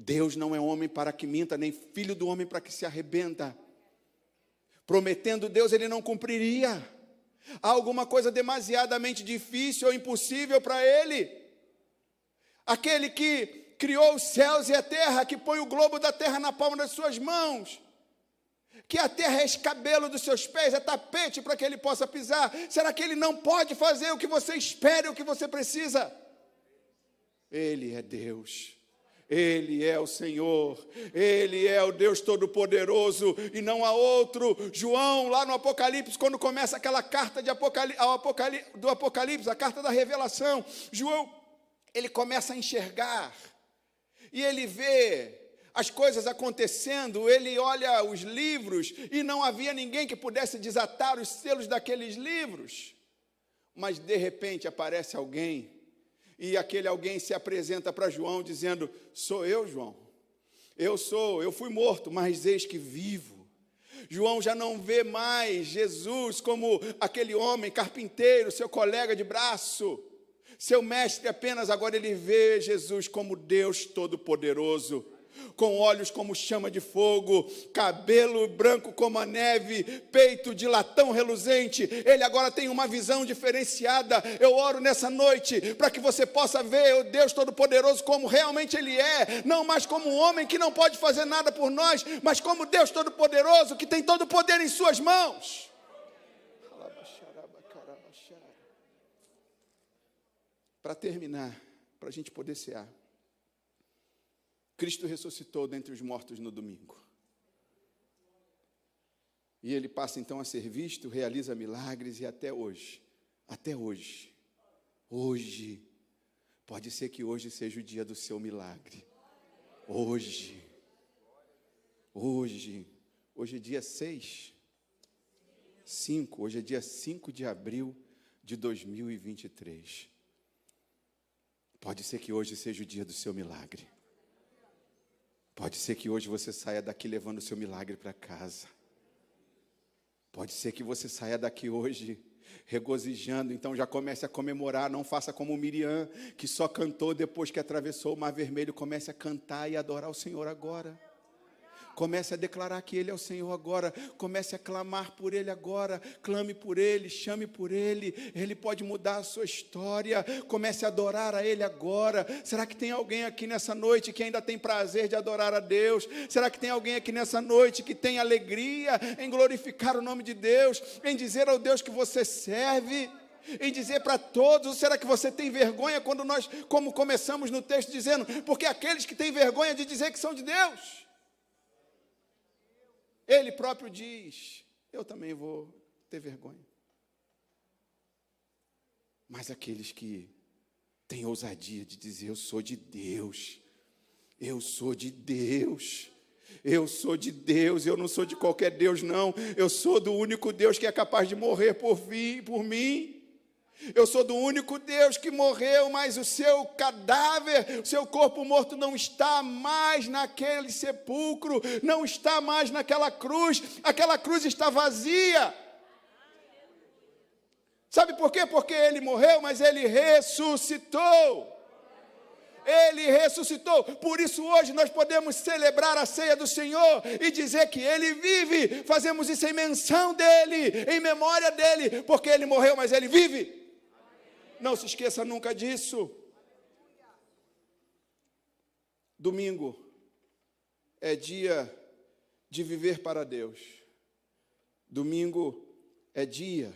Deus não é homem para que minta, nem filho do homem para que se arrebenta. Prometendo Deus, Ele não cumpriria. Há alguma coisa demasiadamente difícil ou impossível para Ele. Aquele que criou os céus e a terra, que põe o globo da terra na palma das suas mãos, que a terra é escabelo dos seus pés, é tapete para que Ele possa pisar. Será que Ele não pode fazer o que você espera, o que você precisa? Ele é Deus. Ele é o Senhor, Ele é o Deus Todo-Poderoso, e não há outro. João, lá no Apocalipse, quando começa aquela carta do Apocalipse, a carta da revelação, João, ele começa a enxergar, e ele vê as coisas acontecendo, ele olha os livros, e não havia ninguém que pudesse desatar os selos daqueles livros, mas de repente aparece alguém, e aquele alguém se apresenta para João dizendo, sou eu, João, eu fui morto, mas eis que vivo. João já não vê mais Jesus como aquele homem carpinteiro, seu colega de braço, seu mestre apenas. Agora ele vê Jesus como Deus Todo-Poderoso, com olhos como chama de fogo, cabelo branco como a neve, peito de latão reluzente. Ele agora tem uma visão diferenciada. Eu oro nessa noite para que você possa ver o Deus Todo-Poderoso como realmente Ele é, não mais como um homem que não pode fazer nada por nós, mas como Deus Todo-Poderoso que tem todo o poder em suas mãos. Para terminar, para a gente poder cear, Cristo ressuscitou dentre os mortos no domingo. E Ele passa então a ser visto, realiza milagres, e até hoje, hoje, pode ser que hoje seja o dia do seu milagre. Hoje é dia 5, hoje é dia 5 de abril de 2023. Pode ser que hoje seja o dia do seu milagre. Pode ser que hoje você saia daqui levando o seu milagre para casa. Pode ser que você saia daqui hoje regozijando, então já comece a comemorar. Não faça como Miriam, que só cantou depois que atravessou o Mar Vermelho. Comece a cantar e adorar o Senhor agora. Comece a declarar que Ele é o Senhor agora. Comece a clamar por Ele agora. Clame por Ele, chame por Ele. Ele pode mudar a sua história. Comece a adorar a Ele agora. Será que tem alguém aqui nessa noite que ainda tem prazer de adorar a Deus? Será que tem alguém aqui nessa noite que tem alegria em glorificar o nome de Deus? Em dizer ao Deus que você serve? Em dizer para todos? Ou será que você tem vergonha quando nós, como começamos no texto dizendo, porque aqueles que têm vergonha de dizer que são de Deus? Ele próprio diz, eu também vou ter vergonha. Mas aqueles que têm ousadia de dizer, eu sou de Deus, eu sou de Deus, eu sou de Deus, eu não sou de qualquer Deus não, eu sou do único Deus que é capaz de morrer por mim. Eu sou do único Deus que morreu, mas o seu cadáver, o seu corpo morto não está mais naquele sepulcro, não está mais naquela cruz, aquela cruz está vazia. Sabe por quê? Porque Ele morreu, mas Ele ressuscitou. Ele ressuscitou. Por isso hoje nós podemos celebrar a ceia do Senhor e dizer que Ele vive. Fazemos isso em menção dEle, em memória dEle, porque Ele morreu, mas Ele vive. Não se esqueça nunca disso. Domingo é dia de viver para Deus. Domingo é dia,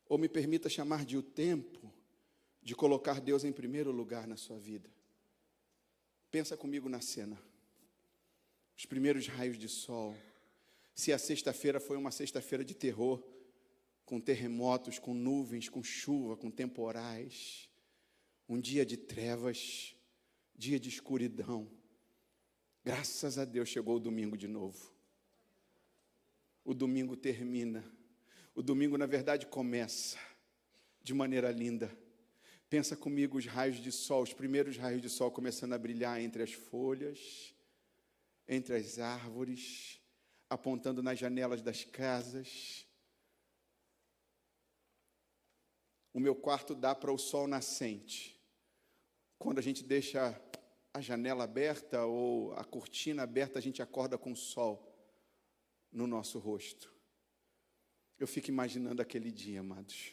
ou me permita chamar de o tempo, de colocar Deus em primeiro lugar na sua vida. Pensa comigo na cena. Os primeiros raios de sol. Se a sexta-feira foi uma sexta-feira de terror, com terremotos, com nuvens, com chuva, com temporais, um dia de trevas, dia de escuridão. Graças a Deus chegou o domingo de novo. O domingo termina. O domingo, na verdade, começa de maneira linda. Pensa comigo os raios de sol, os primeiros raios de sol começando a brilhar entre as folhas, entre as árvores, apontando nas janelas das casas. O meu quarto dá para o sol nascente. Quando a gente deixa a janela aberta ou a cortina aberta, a gente acorda com o sol no nosso rosto. Eu fico imaginando aquele dia, amados,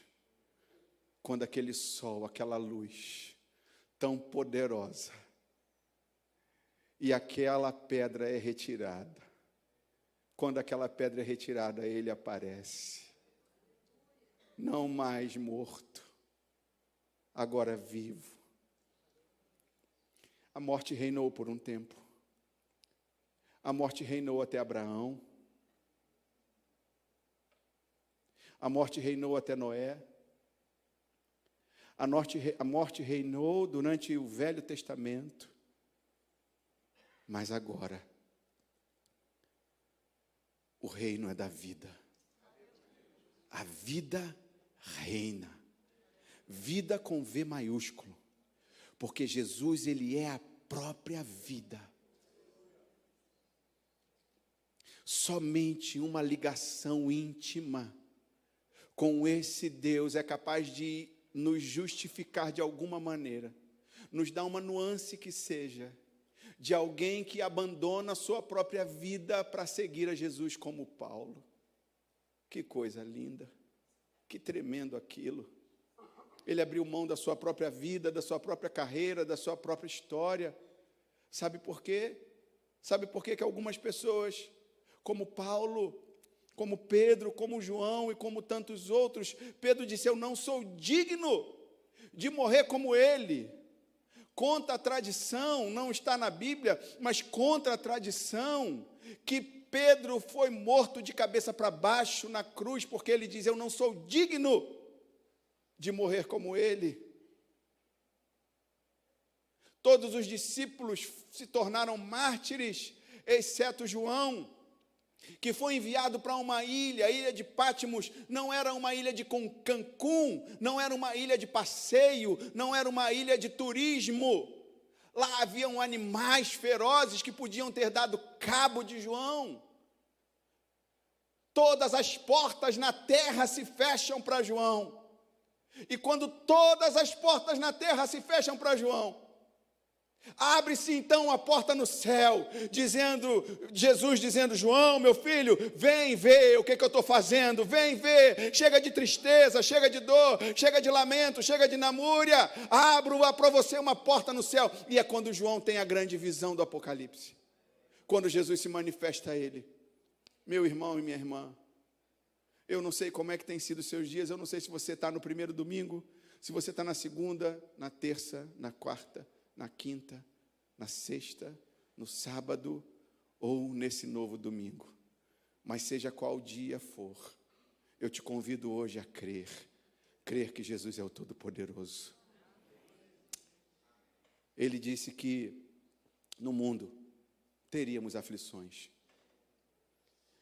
quando aquele sol, aquela luz tão poderosa, e aquela pedra é retirada. Quando aquela pedra é retirada, ele aparece, não mais morto, agora vivo. A morte reinou por um tempo. A morte reinou até Abraão. A morte reinou até Noé. A morte reinou durante o Velho Testamento. Mas agora, o reino é da vida. A vida reina. Vida com V maiúsculo. Porque Jesus, Ele é a própria vida. Somente uma ligação íntima com esse Deus é capaz de nos justificar de alguma maneira, nos dar uma nuance que seja, de alguém que abandona a sua própria vida para seguir a Jesus como Paulo. Que coisa linda, que tremendo aquilo. Ele abriu mão da sua própria vida, da sua própria carreira, da sua própria história. Sabe por quê? Sabe por quê que algumas pessoas, como Paulo, como Pedro, como João e como tantos outros, Pedro disse: eu não sou digno de morrer como ele. Conta a tradição, não está na Bíblia, mas conta a tradição que Pedro foi morto de cabeça para baixo na cruz, porque ele diz: eu não sou digno de morrer como ele. Todos os discípulos se tornaram mártires, exceto João, que foi enviado para uma ilha. A ilha de Patmos não era uma ilha de Cancún, não era uma ilha de passeio, não era uma ilha de turismo. Lá haviam animais ferozes que podiam ter dado cabo de João. Todas as portas na terra se fecham para João. E quando todas as portas na terra se fecham para João, abre-se então a porta no céu, Jesus dizendo: João, meu filho, vem ver o que eu estou fazendo, vem ver, chega de tristeza, chega de dor, chega de lamento, chega de namúria, abro para você uma porta no céu. E é quando João tem a grande visão do Apocalipse, quando Jesus se manifesta a ele. Meu irmão e minha irmã, eu não sei como é que tem sido os seus dias, eu não sei se você está no primeiro domingo, se você está na segunda, na terça, na quarta, na quinta, na sexta, no sábado ou nesse novo domingo. Mas seja qual dia for, eu te convido hoje a crer que Jesus é o Todo-Poderoso. Ele disse que no mundo teríamos aflições.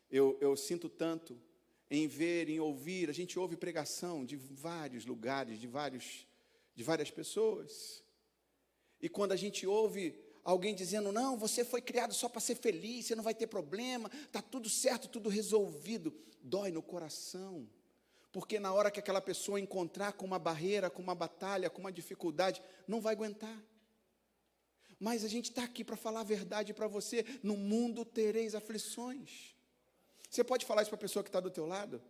Eu sinto tanto em ver, em ouvir, a gente ouve pregação de vários lugares, de várias pessoas. E quando a gente ouve alguém dizendo: não, você foi criado só para ser feliz, você não vai ter problema, está tudo certo, tudo resolvido, dói no coração. Porque na hora que aquela pessoa encontrar com uma barreira, com uma batalha, com uma dificuldade, não vai aguentar. Mas a gente está aqui para falar a verdade para você. No mundo tereis aflições. Você pode falar isso para a pessoa que está do teu lado?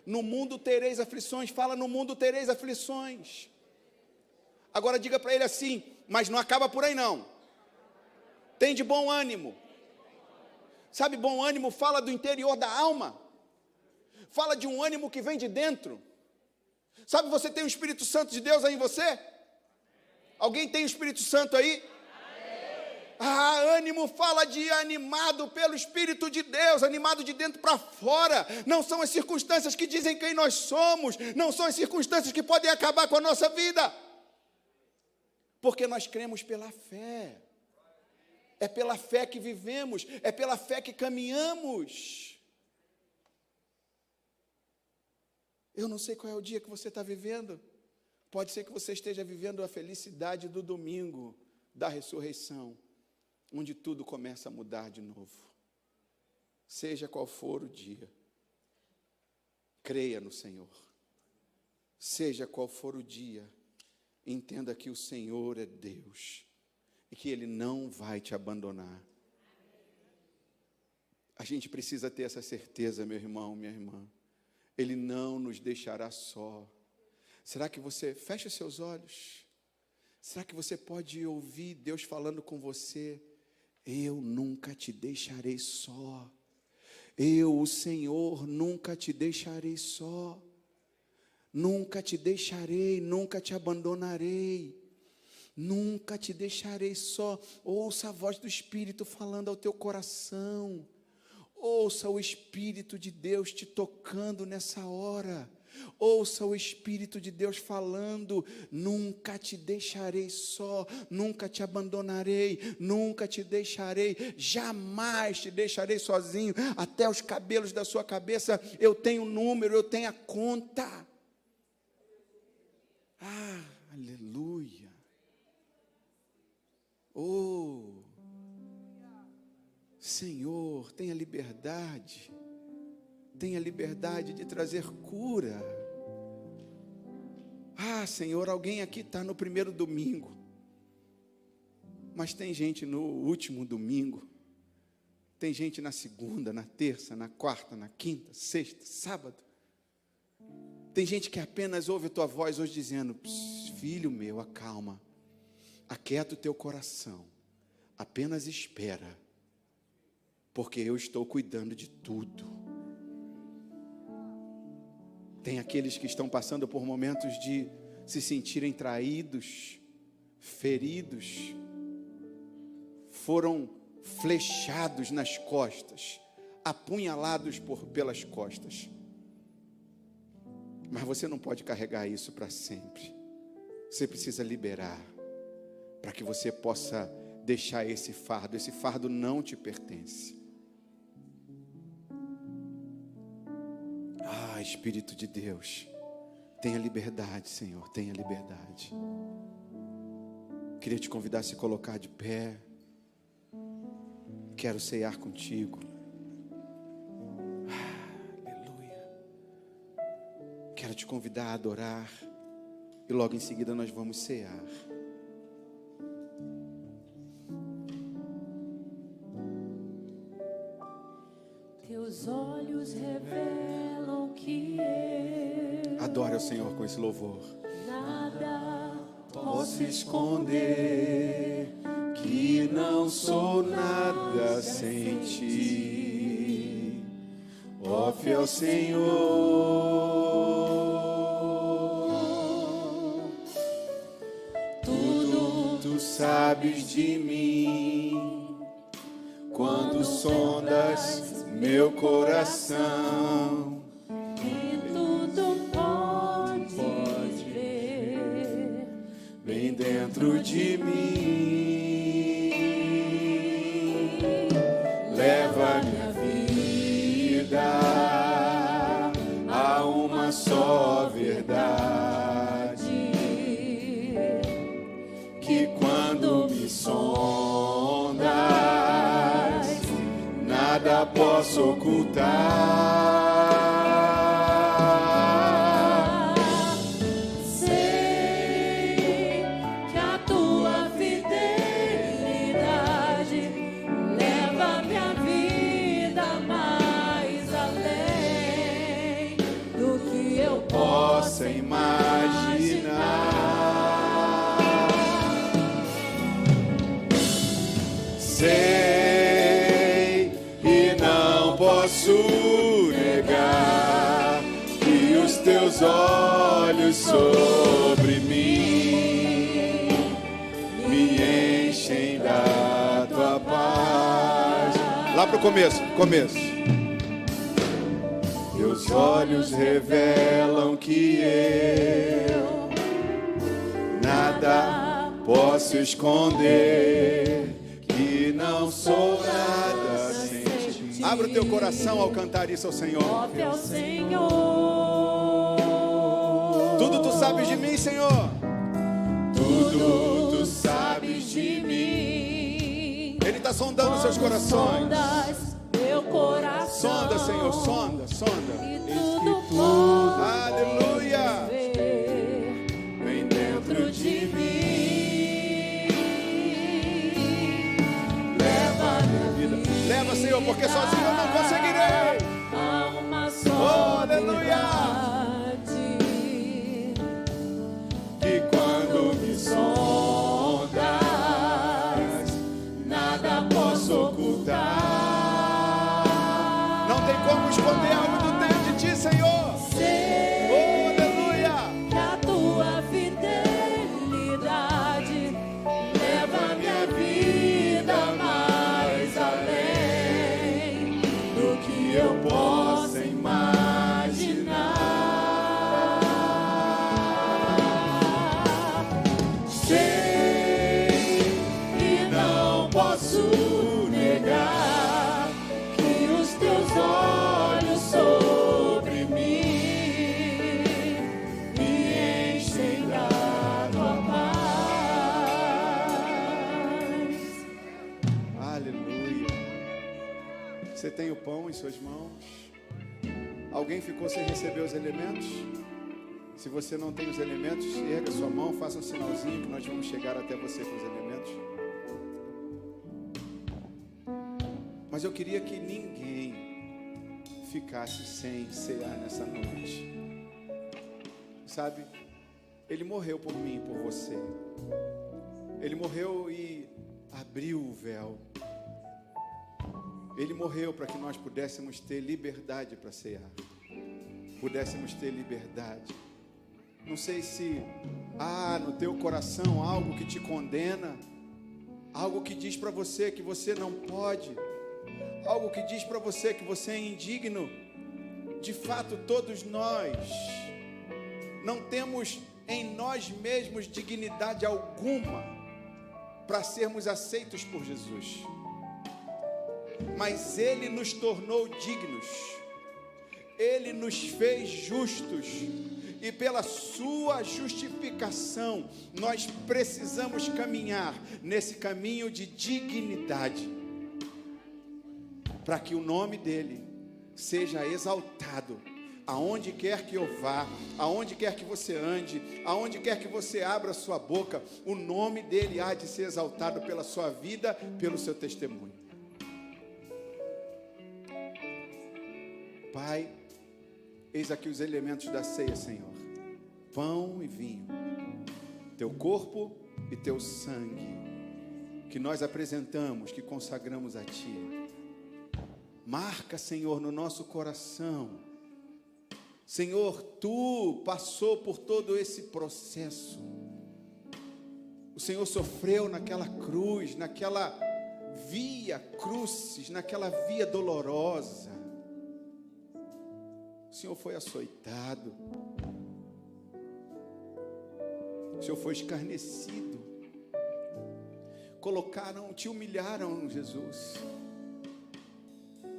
No mundo tereis aflições. Fala, no mundo tereis aflições. Agora diga para ele assim, mas não acaba por aí não. Tem de bom ânimo. Sabe, bom ânimo fala do interior da alma. Fala de um ânimo que vem de dentro. Sabe, você tem o Espírito Santo de Deus aí em você? Alguém tem o Espírito Santo aí? Ânimo fala de animado pelo Espírito de Deus, animado de dentro para fora. Não são as circunstâncias que dizem quem nós somos, não são as circunstâncias que podem acabar com a nossa vida. Porque nós cremos pela fé. É pela fé que vivemos, é pela fé que caminhamos. Eu não sei qual é o dia que você está vivendo. Pode ser que você esteja vivendo a felicidade do domingo, da ressurreição, onde tudo começa a mudar de novo. Seja qual for o dia, creia no Senhor. Seja qual for o dia, entenda que o Senhor é Deus e que Ele não vai te abandonar. A gente precisa ter essa certeza, meu irmão, minha irmã. Ele não nos deixará só. Será que você fecha seus olhos? Será que você pode ouvir Deus falando com você? Eu nunca te deixarei só. Eu, o Senhor, nunca te deixarei só. Nunca te deixarei, nunca te abandonarei. Nunca te deixarei só. Ouça a voz do Espírito falando ao teu coração. Ouça o Espírito de Deus te tocando nessa hora. Ouça o Espírito de Deus falando, nunca te deixarei só, nunca te abandonarei, nunca te deixarei, jamais te deixarei sozinho, até os cabelos da sua cabeça, eu tenho o número, eu tenho a conta. Aleluia. Oh, Senhor, tenha liberdade. Tenha liberdade de trazer cura. Senhor, alguém aqui está no primeiro domingo, mas tem gente no último domingo, tem gente na segunda, na terça, na quarta, na quinta, sexta, sábado. Tem gente que apenas ouve a tua voz hoje dizendo, filho meu, acalma, aquieta o teu coração, apenas espera, porque eu estou cuidando de tudo. Tem aqueles que estão passando por momentos de se sentirem traídos, feridos, foram flechados nas costas, apunhalados pelas costas. Mas você não pode carregar isso para sempre. Você precisa liberar, para que você possa deixar esse fardo não te pertence. Espírito de Deus, tenha liberdade, Senhor, tenha liberdade. Queria te convidar a se colocar de pé. Quero ceiar contigo. Aleluia. Quero te convidar a adorar e logo em seguida nós vamos cear. Teus olhos revelam que adore ao Senhor com esse louvor. Nada posso esconder, que não sou nada sem ti, ó fiel Senhor. Tudo tu sabes de mim, quando sondas meu coração. Dentro de mim, leva minha vida a uma só verdade, que quando me sondas, nada posso ocultar. Sei que a tua fidelidade negar que os teus olhos sobre mim me enchem da tua paz. Lá pro começo. Teus olhos revelam que eu nada posso esconder, que não sou nada sem ti. Abra o teu coração ao cantar isso ao Senhor. Ao Senhor. Tudo tu sabes de mim, Senhor. Tudo tu sabes de mim. Ele está sondando seus corações. Sondas meu coração. Sonda, Senhor, sonda. E tudo pode Aleluia. ver Vem dentro de mim. Leva minha Vida. Leva, Senhor, porque sozinho eu não conseguirei. a uma só Aleluia. verdade. Que quando me sondas, Nada posso ocultar. não tem como esconder algo do dentro de ti, Senhor. Sei Aleluia. que a tua fidelidade leva minha vida mais além do que eu possa imaginar. Sei e não posso negar que os teus olhos sobre mim me enchem da tua paz. Aleluia. Você tem o pão em suas mãos? Alguém ficou sem receber os elementos? Se você não tem os elementos, erga sua mão, faça um sinalzinho que nós vamos chegar até você com os elementos. Mas eu queria que ninguém ficasse sem cear nessa noite. Sabe? Ele morreu por mim e por você. Ele morreu e abriu o véu. Ele morreu para que nós pudéssemos ter liberdade para cear. Pudéssemos ter liberdade. Não sei se há no teu coração algo que te condena, algo que diz para você que você não pode, algo que diz para você que você é indigno. De fato, todos nós não temos em nós mesmos dignidade alguma para sermos aceitos por Jesus. Mas Ele nos tornou dignos, Ele nos fez justos, e pela sua justificação, nós precisamos caminhar nesse caminho de dignidade, para que o nome dEle seja exaltado, aonde quer que eu vá, aonde quer que você ande, aonde quer que você abra sua boca, o nome dEle há de ser exaltado pela sua vida, pelo seu testemunho. Pai, eis aqui os elementos da ceia, Senhor. Pão e vinho, teu corpo e teu sangue, que nós apresentamos, que consagramos a Ti. Marca, Senhor, no nosso coração. Senhor, Tu passou por todo esse processo. O Senhor sofreu naquela cruz, naquela via crucis, naquela via dolorosa. O Senhor foi açoitado, o Senhor foi escarnecido, te humilharam, Jesus,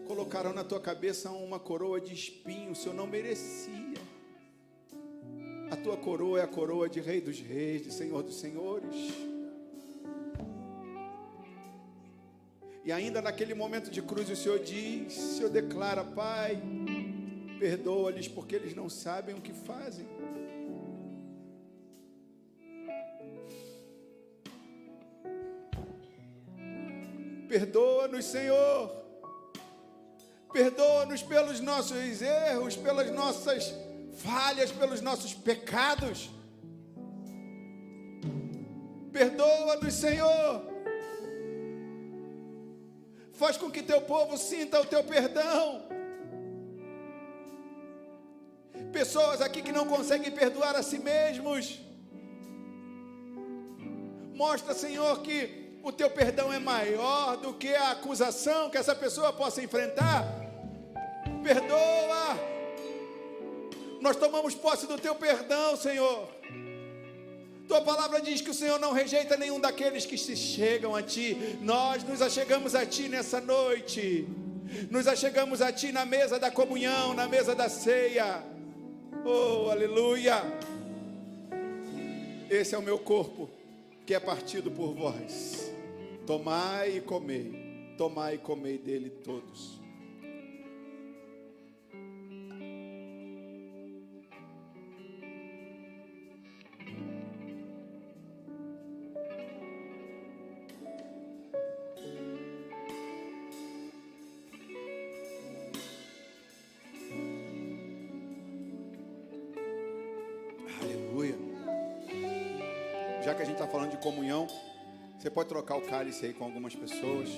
colocaram na tua cabeça uma coroa de espinho, o Senhor não merecia. A tua coroa é a coroa de Rei dos Reis, de Senhor dos Senhores. E ainda naquele momento de cruz o Senhor diz, o Senhor declara: Pai, perdoa-lhes porque eles não sabem o que fazem. Perdoa-nos, Senhor. Perdoa-nos pelos nossos erros, pelas nossas falhas, pelos nossos pecados. Perdoa-nos, Senhor. Faz com que teu povo sinta o teu perdão. Pessoas aqui que não conseguem perdoar a si mesmos. Mostra, Senhor, que o teu perdão é maior do que a acusação que essa pessoa possa enfrentar. Perdoa. Nós tomamos posse do teu perdão, Senhor. Tua palavra diz que o Senhor não rejeita nenhum daqueles que se chegam a Ti. Nós nos achegamos a Ti nessa noite. Nos achegamos a Ti na mesa da comunhão, na mesa da ceia. Oh, aleluia. Esse é o meu corpo, que é partido por vós. Tomai e comei dele todos. Já que a gente está falando de comunhão, você pode trocar o cálice aí com algumas pessoas.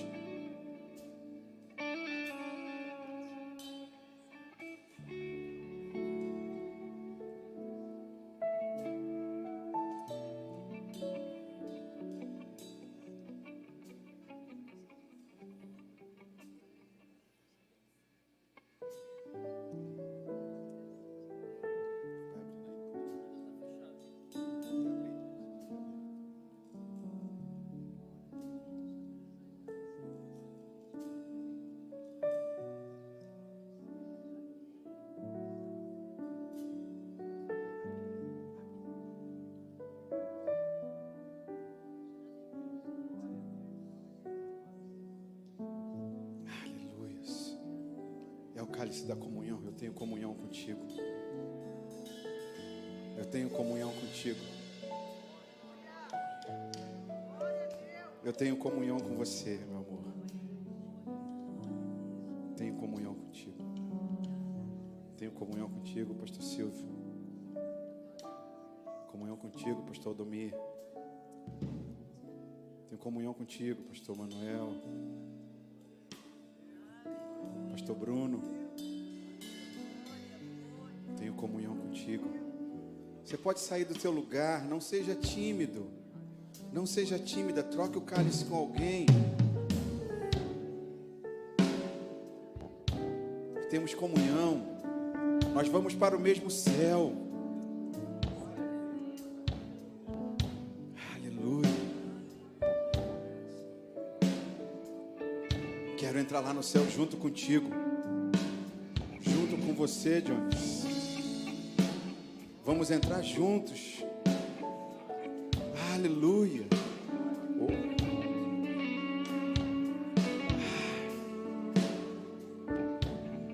O cálice da comunhão. Eu tenho comunhão contigo. Eu tenho comunhão contigo. Eu tenho comunhão com você, meu amor. Tenho comunhão contigo. Tenho comunhão contigo, pastor Silvio. Comunhão contigo, pastor Odomir. Tenho comunhão contigo, pastor Manuel. Pastor Bruno. Tenho comunhão contigo. Você pode sair do teu lugar. Não seja tímido. Não seja tímida. Troque o cálice com alguém. Temos comunhão. Nós vamos para o mesmo céu. Aleluia. Quero entrar lá no céu junto contigo. Junto com você, Jones. Vamos entrar juntos. Aleluia.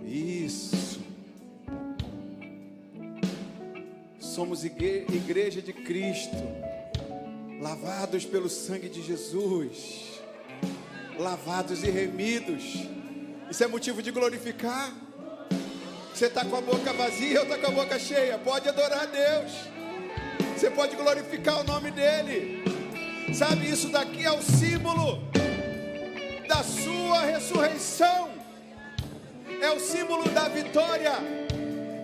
Isso. Somos igreja de Cristo, lavados pelo sangue de Jesus, lavados e remidos. Isso é motivo de glorificar. Você está com a boca vazia ou está com a boca cheia? Pode adorar a Deus. Você pode glorificar o nome dEle. Sabe, isso daqui é o símbolo da sua ressurreição. É o símbolo da vitória.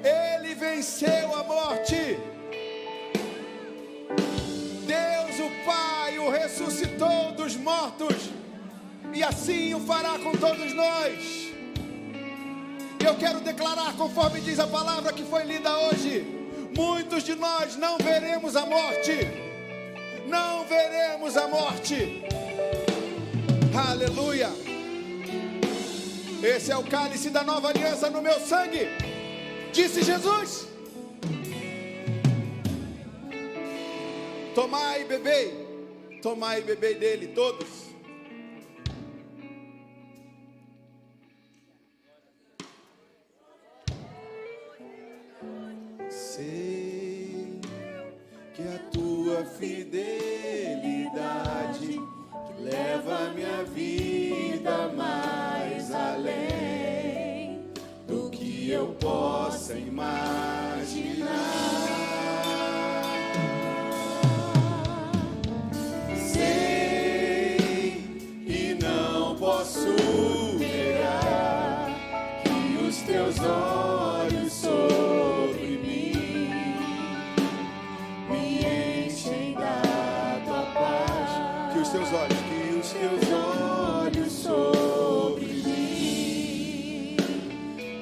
Ele venceu a morte. Deus, o Pai, o ressuscitou dos mortos. E assim o fará com todos nós. Eu quero declarar, conforme diz a palavra que foi lida hoje, muitos de nós não veremos a morte. Não veremos a morte. Aleluia. Esse é o cálice da nova aliança no meu sangue, disse Jesus. Tomai e bebei dele todos. Sei que a tua fidelidade leva minha vida mais além do que eu possa imaginar. Sei e não posso negar que os teus olhos sobre mim teus olhos, que os teus olhos sobre mim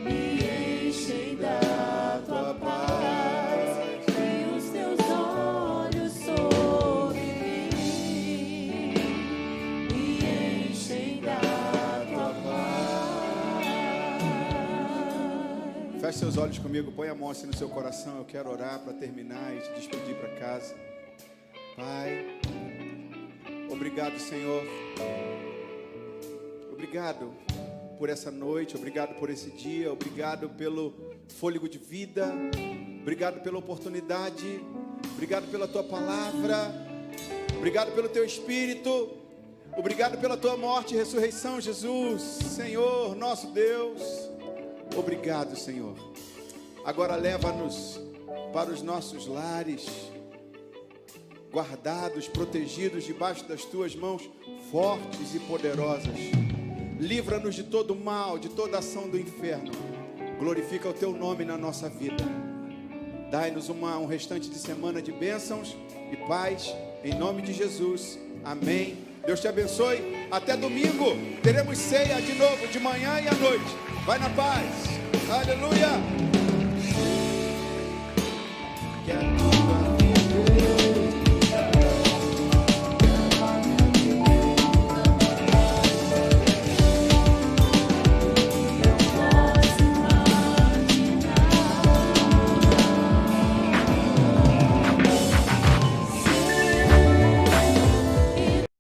me enchem da tua paz. Que os teus olhos sobre mim me enchem da tua paz. Feche seus olhos comigo, põe a mão assim no seu coração. Eu quero orar para terminar e te despedir para casa. Pai, obrigado, Senhor. Obrigado por essa noite, obrigado por esse dia, obrigado pelo fôlego de vida, obrigado pela oportunidade, obrigado pela tua palavra, obrigado pelo teu Espírito, obrigado pela tua morte e ressurreição, Jesus, Senhor, nosso Deus. Obrigado, Senhor. Agora leva-nos para os nossos lares, guardados, protegidos debaixo das tuas mãos fortes e poderosas. Livra-nos de todo mal, de toda ação do inferno. Glorifica o teu nome na nossa vida. Dai-nos um restante de semana de bênçãos e paz, em nome de Jesus. Amém. Deus te abençoe. Até domingo. Teremos ceia de novo, de manhã e à noite. Vai na paz. Aleluia.